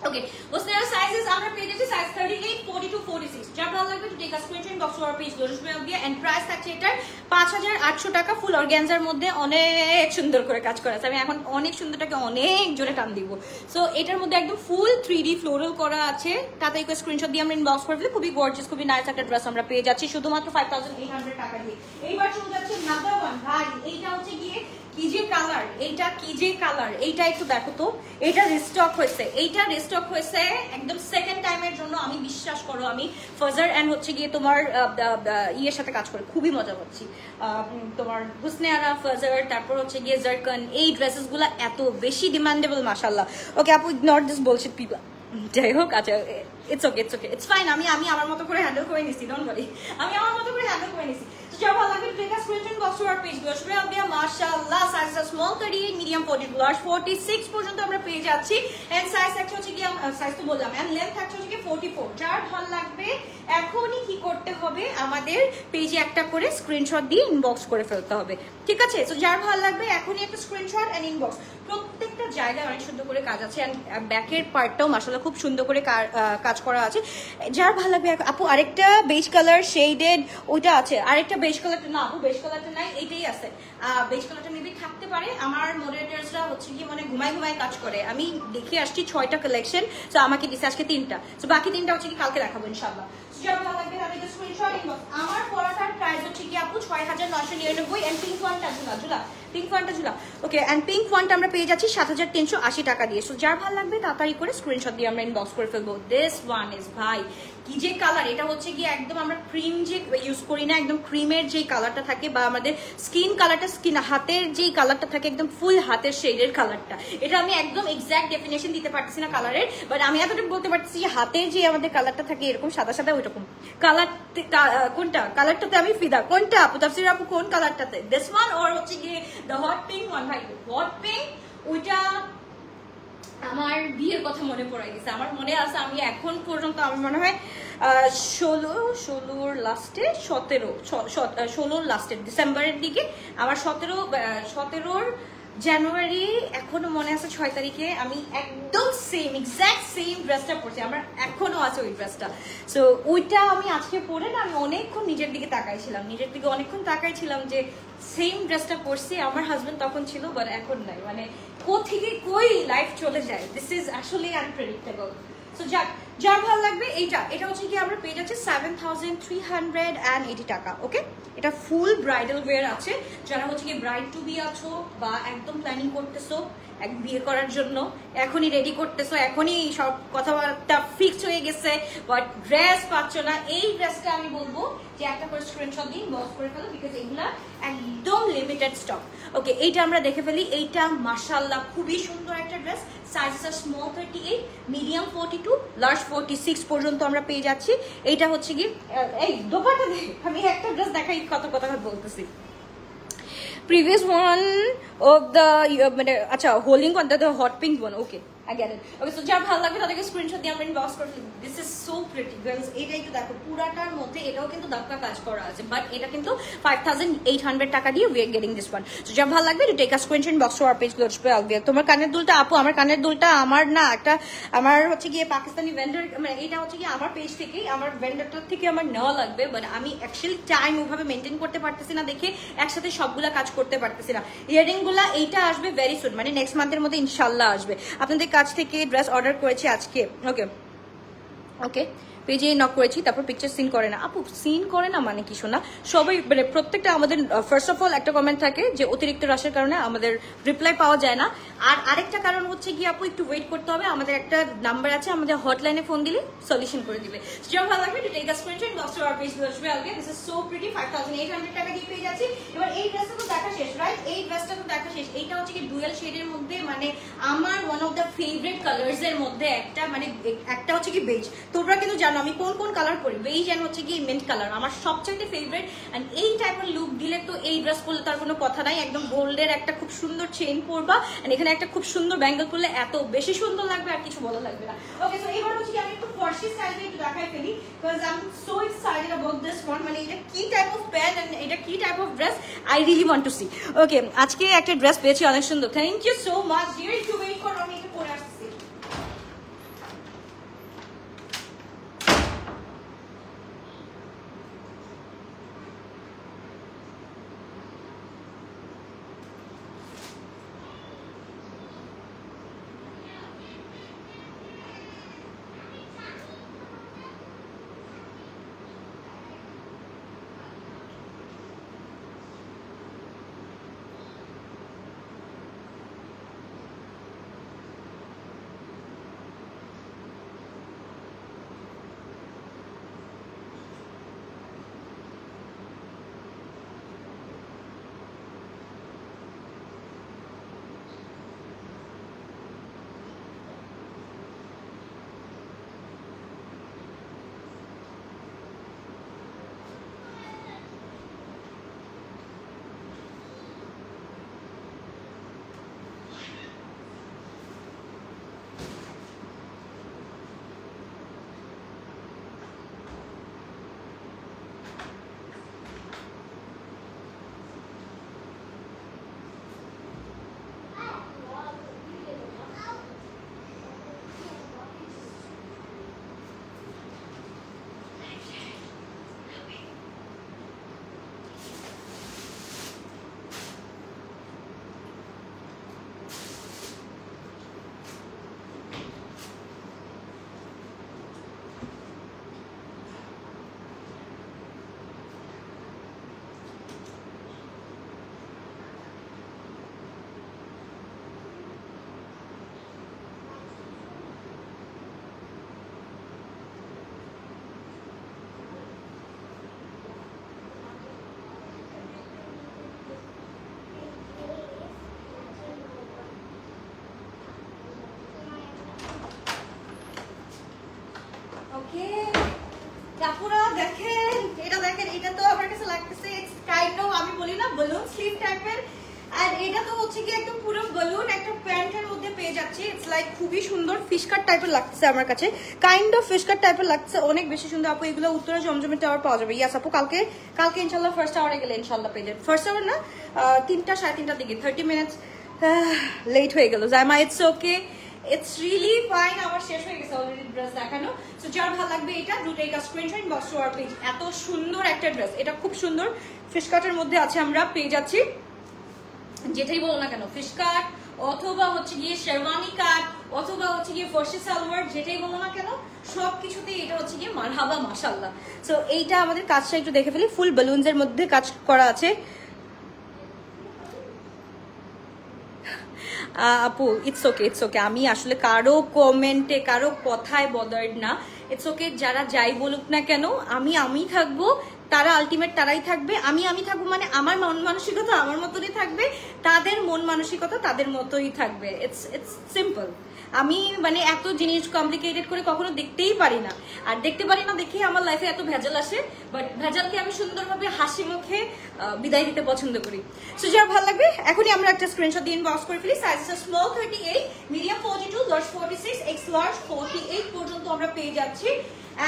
ওকে ওসনার সাইজেস আমরা পেয়ে যাচ্ছি সাইজ 38, 42, 46। যা ভালো লাগবে to take a screenshot, box to our page gorgeous view দিয়ে। এন্ড প্রাইস থাকছে এটার 5800 টাকা। ফুল অর্গানজার মধ্যে অনেক সুন্দর করে কাজ করা আছে। আমি এখন অনেক সুন্দরটাকে অনেক জোরে টান দিব। সো এটার মধ্যে একদম ফুল 3D ফ্লোরাল করা আছে। তাতে একটা স্ক্রিনশট দিয়ে আমরা ইনবক্স করে দিলে খুবই গর্জিয়াস, খুবই নাইস একটা ড্রেস আমরা পেয়ে যাচ্ছি শুধুমাত্র 5800 টাকা দিয়ে। এইবার চলে যাচ্ছে নাম্বার 1 ভাই, এইটা হচ্ছে গিয়ে কি কি যে কালার, এইটা কি যে কালার, এইটা একটু দেখো তো। এটা রিস্টক হয়েছে, এইটা রিস্টক হয়েছে একদম সেকেন্ড টাইমের জন্য। আমি বিশ্বাস করো, আমি ফাজার এন্ড হচ্ছে গিয়ে তোমার ইয়ের সাথে কাজ করে খুবই মজা পাচ্ছি। তোমার হুসনে আরা, ফাজার, তারপর হচ্ছে গিয়ে জারকান, এই ড্রেসেস গুলা এত বেশি ডিমান্ডেবল মাশাআল্লাহ। ওকে আপু, নট দিস বুলশিট পিপল। যাই হোক, আচ্ছা ইটস ওকে, ইটস ফাইন। আমি আমার মতো করে হ্যান্ডেল করে নিছি, ডোন্ট ওয়ারি, আমি আমার মতো করে হ্যান্ডেল করে নিছি। যারা ভালো লাগবে take a screenshot box to our page গুলো আপনি মাশাআল্লাহ সাইজ স্মল 38 মিডিয়াম 40 লার্জ 46 পর্যন্ত আমরা পেয়ে যাচ্ছি। এন্ড সাইজ একটা হচ্ছে কি, সাইজ তো বললাম, এন্ড লেন্থ একটা হচ্ছে কি 44। যার ভালো লাগবে এখনই কি করতে হবে, আমাদের পেজে একটা করে স্ক্রিনশট দিয়ে ইনবক্স করে ফেলতে হবে, ঠিক আছে? সো যার ভালো লাগবে এখনই একটা স্ক্রিনশট এন্ড ইনবক্স। প্রত্যেকটা জায়গায় অনেক সুন্দর করে কাজ আছে, এন্ড ব্যাকের পার্টটাও মাশাআল্লাহ খুব সুন্দর করে কাজ করা আছে। যার ভালো লাগবে আপু, আরেকটা বেজ কালার শেডেড ওইটা আছে, আরেকটা বেজ কালারটা না আপু, বেজ কালারটা নাই, এইটাই আছে। বেজ কালারটা মেবি থাকতে পারে। আমার মডারেটরসরা হচ্ছে কি মানে ঘুমায় কাজ করে। আমি দেখে আসছি 6টা কালেকশন, তো আমাকে দিছে আজকে 3টা, তো বাকি 3টা হচ্ছে কি কালকে দেখাবো ইনশাআল্লাহ। যারা ভালো লাগবে তাদেরকে স্ক্রিনশট ইনবক্স। আমার পরাটার প্রাইস হচ্ছে কি আপু 6999 এন্ড পিঙ্ক ওয়ানটা ঝুলা ওকে, এন্ড পিঙ্ক ওয়ানটা আমরা পেয়ে যাচ্ছি 7380 টাকা দিয়ে। সো যার ভালো লাগবে তাড়াতাড়ি করে স্ক্রিনশট দিয়ে আমরা ইনবক্স করে ফেলবো। দিস ওয়ান ইজ ভাই কি যে কালার, এটা হচ্ছে কি একদম আমরা ক্রিম যে ইউজ করি না, একদম ক্রিমের যে কালারটা থাকে বা আমাদের স্কিন কালারটা, স্কিন হাতের যে কালারটা থাকে একদম ফুল হাতের শেডের কালারটা, এটা আমি একদম এক্সাক্ট ডেফিনেশন দিতে পারতেছি না কালারের, বাট আমি এতটুকু বলতে পারতেছি হাতের যে আমাদের কালারটা থাকে এরকম সাদা সাদা ওইরকম কালার। কোনটা কালারটাতে আমি ফিদা, কোনটা আপু তাফসীর আপু কোন কালারটাতে? দিস ওয়ান অর হচ্ছে গিয়ে দ্য হট পিঙ্ক ওয়ান? ভাই হট পিঙ্ক ওইটা আমার বিয়ের কথা মনে পড়ে গেছে, আমার মনে আছে আমি এখন পর্যন্ত আমার মনে হয় 16 লাস্টে 16 লাস্টের ডিসেম্বরের দিকে আমার 17 জানুয়ারি এখনো মনে আছে 6 তারিখে আমি একদম সেম এক্সাক্ট সেম ড্রেসটা পরছি, আমার এখনো আছে ওই ড্রেসটা। সো ওইটা আমি আজকে পরে না আমি অনেকক্ষণ নিজের দিকে অনেকক্ষণ তাকাইছিলাম যে সেম ড্রেসটা পরছি। আমার হাজবেন্ড তখন ছিল বাট এখন নাই, মানে থেকে কই লাইফ চলে যায়, দিস ইজ আসলে আনপ্রেডিক্টেবল। সো যার ভালো লাগবে এটা হচ্ছে কি আমরা পেয়ে যাচ্ছি 7380 টাকা। ওকে, এটা ফুল ব্রাইডাল ওয়্যার আছে। যারা হচ্ছে কি ব্রাইড টু বি আছো বা একদম প্ল্যানিং করতেছো এক বিয়ে করার জন্য, এখনই রেডি করতেছো, এখনই সব কথাবার্তা ফিক্সড হয়ে গেছে, বাট ড্রেস পাচ্ছ না, এই ড্রেসটা আমি বলবো যে একটা করে স্ক্রিনশট দিন বক্স করে ফেলো, বিকজ এগুলা একদম লিমিটেড স্টক। ওকে, এইটা আমরা দেখে ফেলি। এইটা মাশাআল্লাহ খুবই সুন্দর একটা ড্রেস, সাইজটা স্মল 38, মিডিয়াম 42, লার্জ 46 পর্যন্ত আমরা পেয়ে যাচ্ছি। এইটা হচ্ছে কি এই দোপাটা দেখ, আমি একটা ড্রেস দেখাই কত কথা বলতেছি। Previous one of the মানে আচ্ছা holding on the hot pink one. Okay, I get it. Okay, so যার ভালো লাগবে তাদেরকে স্ক্রিনশট দিয়ে আমরা ইনবক্স করে ফেলবো। This is so pretty girls. এটা একটু দেখো, পুরাটার মধ্যে এটাও কিন্তু দাপকা কাজ করা আছে, বাট এটা কিন্তু 5800 টাকা দিয়ে we are getting this one. So যার ভালো লাগবে take a screenshot box to our page ক্লোজ পে আলবিয়া। তোমার কানের দুলটা আপু, আমার কানের দুলটা আমার না একটা আমার হচ্ছে গিয়ে পাকিস্তানি ভেন্ডার, মানে এটা হচ্ছে কি আমার পেজ থেকেই আমার ভেন্ডারটার থেকে আমার নেওয়া লাগবে, বাট আমি অ্যাকচুয়ালি টাইম ওভাবে মেনটেন করতে পারতেছি না দেখে একসাথে সবগুলা কাজ করতে পারতেছি না। ইয়ারিং গুলা এইটা আসবে ভেরি সুন, মানে নেক্সট মান্থের মধ্যে ইনশাল্লাহ আসবে। আপনাদের কাছ থেকে ড্রেস অর্ডার করেছি আজকে। ওকে ওকে, পেজে নক করেছি, তারপর পিকচার সিন করে না আপু। সিন করে না মানে কি শোনা, সবাই মানে প্রত্যেকটা আমাদের ফার্স্ট অফ অল একটা কমেন্ট থাকে যে অতিরিক্ত রাশের কারণে আমাদের রিপ্লাই পাওয়া যায় না, আর আরেকটা কারণ হচ্ছে কি আপু একটু ওয়েট করতে হবে। আমাদের একটা নাম্বার আছে, আমাদের হটলাইনে ফোন দিলে সলিউশন করে দিবে। যেমন ভালো লাগবে to take a screenshot box to our page আসবে আগে। দিস ইজ সো প্রিটি, 5800 টাকা দিয়ে পেয়ে যাচ্ছি। এবার এই ড্রেসটা তো দেখা শেষ, রাইট? এই ড্রেসটা তো দেখা শেষ। এইটা হচ্ছে কি ডুয়াল শেডের মধ্যে, মানে আমার one of the favourite colours এর মধ্যে একটা, মানে একটা হচ্ছে কি বেজ। তোমরা কিন্তু জানো আমি কোন কোন কালার পরি, বেজ এন্ড হচ্ছে কি মিন্ট কালার আমার সবচেয়ে ফেভারিট। এন্ড এই টাইপের লুক দিলে তো এই ড্রেস পরলে তার কোনো কথা নাই। একদম গোল্ডের একটা খুব সুন্দর চেইন পরবা, এন্ড এখানে একটা খুব সুন্দর ব্যাঙ্গেল পরলে এত বেশি সুন্দর লাগবে আর কিছু ভালো লাগবে না। ওকে, সো এবার হচ্ছে কি আমি একটু ফর্সি স্টাইলে একটু দেখাই ফেলি, because I am so excited about this one. মানে এটা কি টাইপ অফ প্যান্ট এন্ড এটা কি type of dress, I really want to see. Okay, আজকে একটা ড্রেস পেয়েছি অনেক সুন্দর, thank you so much dear. একটু ওয়েট করো, আমি একটু পরে আসছি। আপুরা দেখেন, এটা দেখেন, এটা তো আমার কাছে লাগতেছে কাইন্ড অফ, আমি বলি না বালুন স্লিভ টাইপের, আর এটা তো হচ্ছে কি একদম পুরো বালুন একটা প্যান্টের মধ্যে পেয়ে যাচ্ছে। ইটস লাইক খুবই সুন্দর ফিশ কাট টাইপের লাগছে আমার কাছে, কাইন্ড অফ ফিশ কাট টাইপের লাগছে, অনেক বেশি সুন্দর। আপু এগুলো উত্তরা জমজমের টাওয়ার পাওয়া যাবে। ইয়াস আপু, কালকে ইনশাল্লাহ ফার্স্ট আওয়ারে গেলে ইনশাল্লাহ পেয়ে যাবে। ফার্স্ট আওয়ার না 3টা 3:30টার দিকে, 30 মিনিটস লেট হয়ে গেল। Zaima it's okay, it's really fine. আমার শেষ হয়ে গেছে অলরেডি ড্রেস দেখানো। সো যার ভালো লাগবে এটা দুটো একটা screenshot box to our page. এত সুন্দর একটা ড্রেস, এটা খুব সুন্দর ফিশ কাটের মধ্যে আছে, আমরা পেয়ে যাচ্ছি যেটাই বলো না কেন, ফিশ কাট অথবা হচ্ছে গিয়ে শেরওয়ানি কাট অথবা হচ্ছে গিয়ে ফার্সি সালোয়ার, যেটাই বলো না কেন সবকিছুতেই এটা হচ্ছে গিয়ে মারহাবা মাশাআল্লাহ। সো এইটা আমাদের কাজটা একটু দেখে ফেলি, ফুল বেলুনস এর মধ্যে কাজ করা আছে। আপু ইটস ওকে, আমি আসলে কারো কমেন্টে কারো কথায় বদার্ড না। ইটস ওকে, যারা যাই বলুক না কেন আমি থাকবো, তারা আলটিমেট তারাই থাকবে। আমি থাকবো মানে আমার মন মানসিকতা আমার মতনই থাকবে, তাদের মন মানসিকতা তাদের মতোই থাকবে। It's simple. আমি মানে এত জিনিস কমপ্লিকেটেড করে কখনো দেখতেই পারি না, আর দেখতে পারি না দেখে আমার লাইফে এত ভেজাল আসে। বাট ভেজালকে আমি সুন্দরভাবে হাসি মুখে বিদায় দিতে পছন্দ করি। সো যার ভালো লাগবে এখনই আমরা একটা স্ক্রিনশট দিয়ে ইনবক্স করে ফেলি। Size small 38, medium 42, large 46, X large 48 পর্যন্ত আমরা পেয়ে যাচ্ছি।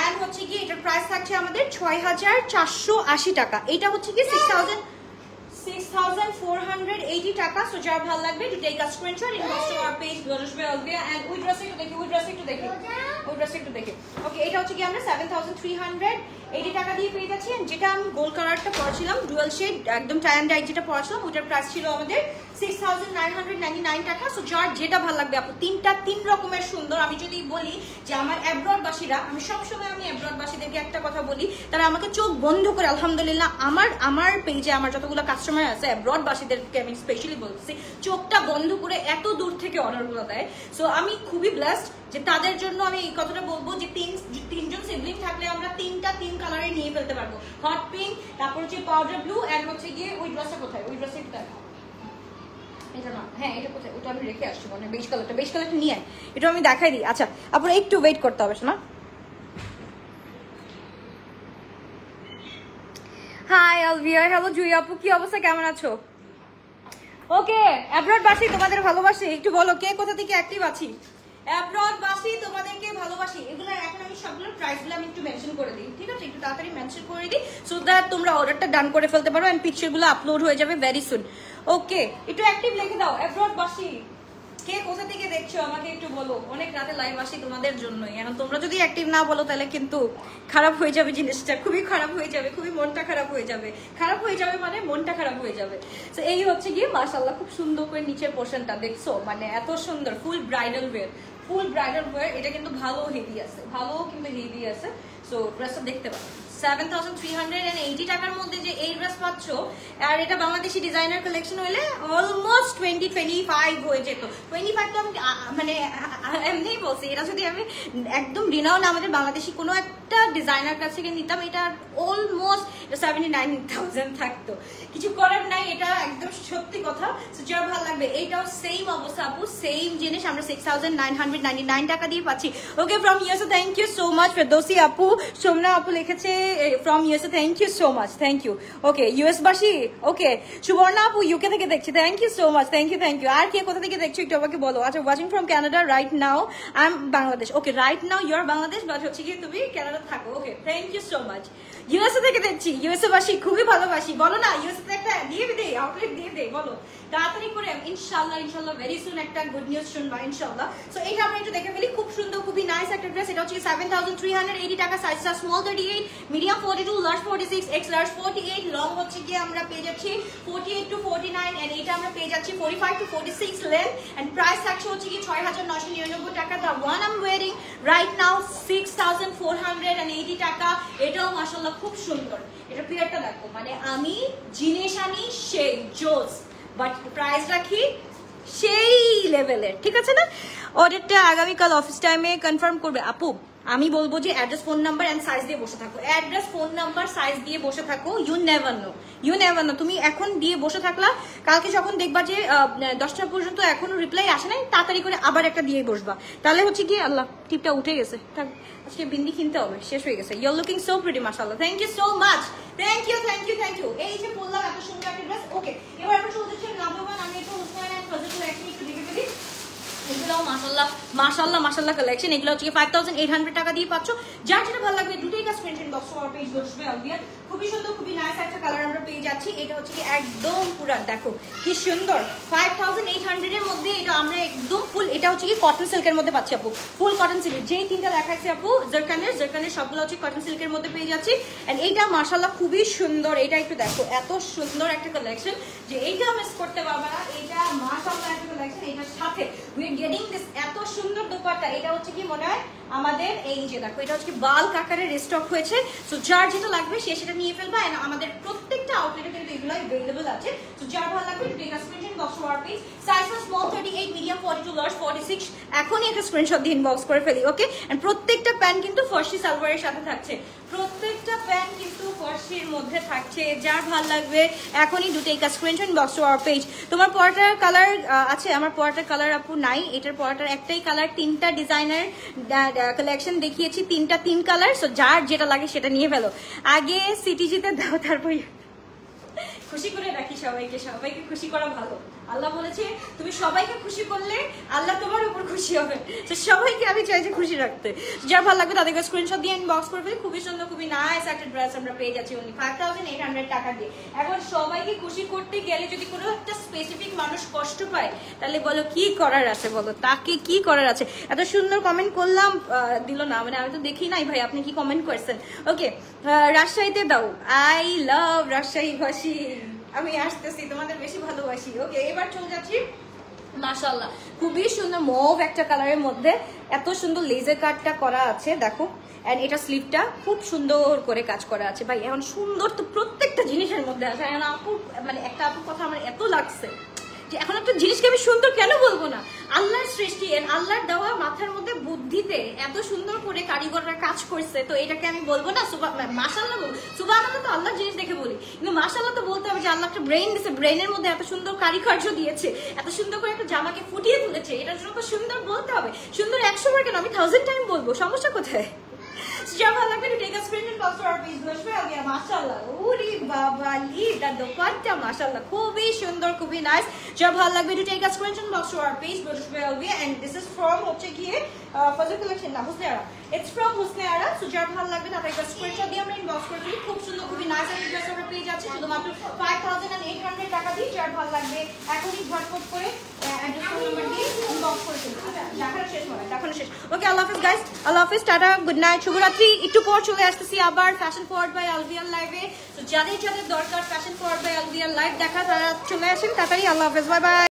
এন্ড হচ্ছে কি এটার প্রাইস থাকছে আমাদের 6480 টাকা। এটা হচ্ছে কি 6480 টাকা। সো যার ভালো লাগবে to take a screenshot inbox to our page গজবে অলবে। এন্ড ওই ড্রেস একটু দেখি, ওই ড্রেস একটু দেখি। ওকে, এটা হচ্ছে কি আমরা 7380 টাকা দিয়ে পেয়ে যাচ্ছি। যেটা আমি গোল্ড কালারটা পরেছিলাম ডুয়াল শেড একদম টাই অ্যান্ড ডাই যেটা পরেছিলাম, ওটার প্রাইস ছিল আমাদের 6999 টাকা। সো যার যেটা ভালো লাগবে আপু, তিন রকমের সুন্দর। আমি যদি বলি যে আমার অ্যাব্রডবাসীরা, আমি সবসময় আমি অ্যাব্রডবাসীদেরকে একটা কথা বলি, তারা আমাকে চোখ বন্ধ করে আলহামদুলিল্লাহ আমার পেজে আমার যতগুলো কাস্টমার আছে অ্যাব্রডবাসীদেরকে আমি স্পেশালি বলছি, চোখটা বন্ধ করে এত দূর থেকে অর্ডারগুলো দেয়। সো আমি খুবই ব্লেসড যে তাদের জন্য আমি এই কথাটা বলবো যে তিনজন সিবলিং থাকলে আমরা তিন কালারে নিয়ে ফেলতে পারবো। হট পিঙ্ক, তারপর হচ্ছে পাউডার ব্লু, এন্ড হচ্ছে গিয়ে ওই ড্রেসটা কোথায়, ওই ড্রেসটা একটু দেখো। এটা না, হ্যাঁ এটা কোথায়, ওটা আমি রেখে আসছি, মানে বেশ কালারটা নিয়ে আয়, এটা আমি দেখাই দিই। আচ্ছা আপনারা একটু ওয়েট করতে হবে শোনা। হাই আলভিয়া, হ্যালো জুই আপু, কি অবস্থা, কেমন আছো? ওকে, অ্যাব্রডবাসী তোমাদের ভালোবাসি, একটু বলো কে কোথা থেকে অ্যাক্টিভ আছি। অ্যাব্রডবাসী তোমাদেরকে ভালোবাসি। এগুলো এখন আমি সবগুলোর প্রাইসগুলো আমি একটু মেনশন করে দিই, ঠিক আছে? একটু তাড়াতাড়ি মেনশন করে দিই সো দ্যাট তোমরা অর্ডারটা ডান করে ফেলতে পারো এন্ড পিকচারগুলো আপলোড হয়ে যাবে ভেরি সুন। ওকে, একটু অ্যাক্টিভ লিখে দাও অ্যাব্রডবাসী, কে কোথা থেকে দেখছো আমাকে একটু বলো। অনেক রাতে লাইভ আসি তোমাদের জন্যই, এখন তোমরা যদি অ্যাক্টিভ না বলো তাহলে কিন্তু খারাপ হয়ে যাবে জিনিসটা, খুবই খারাপ হয়ে যাবে, খুবই মনটা খারাপ হয়ে যাবে মানে মনটা খারাপ হয়ে যাবে। তো এই হচ্ছে গিয়ে মাশাআল্লাহ খুব সুন্দর করে নিচের পোর্শনটা দেখছো, মানে এত সুন্দর ফুল ব্রাইডাল ওয়্যার, এটা কিন্তু ভালো হেভি আছে। সো ড্রেসটা দেখতে পারো 7380 টাকার মধ্যে যে এই ড্রেস পাচ্ছ, আর এটা বাংলাদেশি ডিজাইনার কালেকশন হলে অলমোস্ট 20-25 হয়ে যেত। 25 তো আমি মানে এমনিই বলছি, এটা যদি আমি একদম রিনাউন্ড আমাদের বাংলাদেশি কোনো একটা ডিজাইনার কাছ থেকে নিতাম, এটা অলমোস্ট 79,000 থাকতো। কিছু করার নাই, এটা একদম সত্যি কথা। যার ভালো লাগবে এইটাও সেম অবস্থা আপু, সেম জিনিস আমরা 6999 টাকা দিয়ে পাচ্ছি। Okay, from USA thank you so much. Ferdousi আপু, সোমনা আপু লিখেছে from USA, thank you so much, thank you. Okay, US বাসী, ওকে সুবর্ণা আপু ইউকে থেকে দেখছি, thank you so much, thank you. আর কে কোথা থেকে দেখছো একটু আমাকে বলো। আচ্ছা, watching from Canada right now, I am Bangladesh. Okay, right now you are Bangladesh, but হচ্ছে কি তুমি ক্যানাডা থাকো। Okay, thank you so much. USA থেকে দেখছি, ইউএসএ বাসী খুবই ভালোবাসি। বলো না ইউএসএ তে একটা দিয়ে দে, আউটলেট দিয়ে দে, বলো তাড়াতাড়ি করে। ইনশাআল্লাহ ভেরি সুন একটা গুড নিউজ শুনবা ইনশাআল্লাহ। সো এইটা আমরা একটু দেখে ফেলি, খুব সুন্দর খুবই নাইস একটা ড্রেস। এটা হচ্ছে 7380 টাকা, সাইজটা small 38, medium 42, large 46, X large 48, long হচ্ছে গিয়ে আমরা পেয়ে যাচ্ছি 48 to 49, এন্ড এটা আমরা পেয়ে যাচ্ছি 45 to 46 লেন্থ, এন্ড প্রাইস থাকছে হচ্ছে কি 6999 টাকা। The one I am wearing right now 6480 টাকা। এটাও মাশাআল্লাহ খুব সুন্দর। এটা পিয়ারটা দেখো, মানে আমি জিনিস আনি সেই জোস, বাট প্রাইস রাখি সেই লেভেলের, ঠিক আছে না? অর্ডারটা আগামীকাল অফিস টাইমে কনফার্ম করবে আপু। আমি বলবো যে address phone number and size দিয়ে বসে থাকো, অ্যাড্রেস ফোন নাম্বার সাইজ দিয়ে বসে থাকো। ইউ নেভার নো তুমি এখন দিয়ে বসে থাকলা, কালকে যখন দেখবা যে 10টা পর্যন্ত এখনো রিপ্লাই আসে নাই, তাড়াতাড়ি করে আবার একটা দিয়ে বসবা, তাহলে হচ্ছে কি আল্লাহ টিপটা উঠে গেছে, আজকে বিন্দি কিনতে হবে, শেষ হয়ে গেছে। You are looking so pretty মাশাআল্লাহ, thank you so much, thank you. এই যে বললাম এত সুন্দর একটা ড্রেস। ওকে, এবার আমরা চলে যাচ্ছি নাম্বার 1। আমি একটু হুসনাইন এন্ড ফাজল কালেকশন একটু দেখে ফেলি। এগুলোও মাশাআল্লাহ কালেকশন। এগুলো হচ্ছে 5800 টাকা দিয়ে পাচ্ছ। যার যেটা ভালো লাগবে দুটোই কাজ স্ক্রিনশট বক্স ফর পেজ বসবে আলবিয়া। খুবই সুন্দর, খুবই নাইস একটা কালার আমরা পেয়ে যাচ্ছি। এটা হচ্ছে কি একদম পুরো দেখো কি সুন্দর 5800 এর মধ্যে এটা আমরা একদম ফুল, এটা হচ্ছে কি কটন সিল্কের মধ্যে পাচ্ছি আপু, ফুল কটন সিল্ক। যেই তিনটা দেখাচ্ছি আপু জারকানের সবগুলো হচ্ছে কটন সিল্কের মধ্যে পেয়ে যাচ্ছি। এন্ড এইটা মাশাআল্লাহ খুবই সুন্দর, এটা একটু দেখো এত সুন্দর একটা কালেকশন যে এইটা মিস করতে পারবে না। এটা মাশাআল্লাহ একটা কালেকশন, এটার সাথে উই আর গেটিং দিস এত সুন্দর দোপাট্টা। এটা হচ্ছে কি মনে হয় আমাদের এই যে দেখো এটা হচ্ছে বাল্ক আকারে রিস্টক হয়েছে। সো যার যেটা লাগবে সে সেটা নিয়ে ফেলবা। এন্ড আমাদের প্রত্যেকটা আউটলেটে কিন্তু এগুলো अवेलेबल আছে। সো যার ভালো লাগবে take a screenshot box our page, size small 38, medium 42, large 46। এখনই একটা স্ক্রিনশট দিয়ে ইনবক্স করে ফেলি। ওকে, এন্ড প্রত্যেকটা প্যান্ট কিন্তু ফার্সি সালোয়ারের সাথে থাকছে, প্রত্যেকটা প্যান্ট কিন্তু ফার্সির মধ্যে থাকছে। যার ভালো লাগবে এখনই take a screenshot box our page. তোমার পরাটার কালার আছে, আমার পরাটার কালার আপু নাই। এটার পরাটার একটাই কালার, তিনটা ডিজাইনার কালেকশন দেখিয়েছি, তিনটা তিন কালার। সো যার যেটা লাগে সেটা নিয়ে ফেলো। আগে সিটিজিতে দাও, তারপর খুশি করে রাখি সবাইকে, সবাইকে খুশি করা ভালো। আল্লাহ বলেছে তুমি সবাইকে খুশি করলে আল্লাহ তোমার উপর খুশি হবে। তো সবাইকে আমি চাই যে খুশি রাখতে। যার ভালো লাগবে তাদেরকে স্ক্রিনশট দিয়ে ইনবক্স করে ফেলি। খুবই সুন্দর, খুবই নাইস একটা ড্রেস আমরা পেয়ে যাচ্ছি অনলি 5800 টাকা দিয়ে। এখন সবাইকে খুশি করতে গেলে যদি কোনো একটা স্পেসিফিক মানুষ কষ্ট পায়, তাহলে বলো কি করার আছে, বলো তাকে কি করার আছে। এত সুন্দর কমেন্ট করলাম, দিল না, মানে আমি তো দেখি নাই ভাই আপনি কি কমেন্ট করছেন। ওকে, রাজশাহীতে দাও, আই লাভ রাজশাহীবাসী, আমি আসতেছি, তোমাদের বেশি ভালোবাসি। ওকে, এবার চলে যাচ্ছি মাশাআল্লাহ খুবই সুন্দর মভ একটা কালারের মধ্যে এত সুন্দর লেজার কাটটা করা আছে দেখো। এন্ড এটা স্লিভটা খুব সুন্দর করে কাজ করা আছে। ভাই এখন সুন্দর তো প্রত্যেকটা জিনিসের মধ্যে আছে। এখন আপু মানে একটা আপুর কথা আমার এত লাগছে যে এখন একটা জিনিসকে আমি সুন্দর কেন বলবো না। আল্লাহর সৃষ্টি, আল্লাহর দেওয়া মাথার মধ্যে বুদ্ধিতে এত সুন্দর করে কারিগররা কাজ করছে, তো এটাকে আমি বলবো না মাশাআল্লাহ বলবো। সুবহানাল্লাহ তো আল্লাহর জিনিস দেখে বলি, কিন্তু মাশাআল্লাহ তো বলতে হবে যে আল্লাহ একটা ব্রেন দিয়েছে, ব্রেনের মধ্যে এত সুন্দর কারিকার্য দিয়েছে, এত সুন্দর করে একটা জামাকে ফুটিয়ে তুলেছে, এটার জন্য তো সুন্দর বলতে হবে। সুন্দর 100 বার কেন, আমি 1000 টাইম বলবো, সমস্যা কোথায়। যার ভালো লাগবে take a screenshot box or page বসবে আগে। মাশাআল্লাহ ওরে বাবা লিডা দোপাট্টা মাশাআল্লাহ খুবই সুন্দর, খুবই নাইস। যার ভালো লাগবে take a screenshot box or page বসবে আগে। এন্ড দিস ইজ ফ্রম হচ্ছে গিয়ে ফাজল কালেকশন না হুসনারা, ইটস ফ্রম হুসনারা। সো যার ভালো লাগবে তাদের একটা স্ক্রিনশট দিয়ে আমরা ইনবক্স করে দিই। খুব সুন্দর, খুবই নাইস একটা ড্রেস আমরা পেয়ে যাচ্ছি শুধুমাত্র 5800 টাকা দিয়ে। যার ভালো লাগবে এখনই ঝটপট করে অ্যাড্রেস নাম্বার দিয়ে ইনবক্স করে দিন। আচ্ছা দেখানো শেষ হয়, দেখানো শেষ। ওকে, আল্লাহ হাফেজ গাইস, আল্লাহ হাফেজ, টাটা, গুড নাইট, শুভরাত্রি। একটু পর চলে আসতেছি আবার ফ্যাশন ফরওয়ার্ড বাই আলভিয়ান লাইভে। তো যাদের যাদের দরকার ফ্যাশন ফরওয়ার্ড বাই আলভিয়ান লাইভ দেখা, তারা চলে আসেন তাড়াতাড়ি। আল্লাহ হাফেজ, বাই বাই।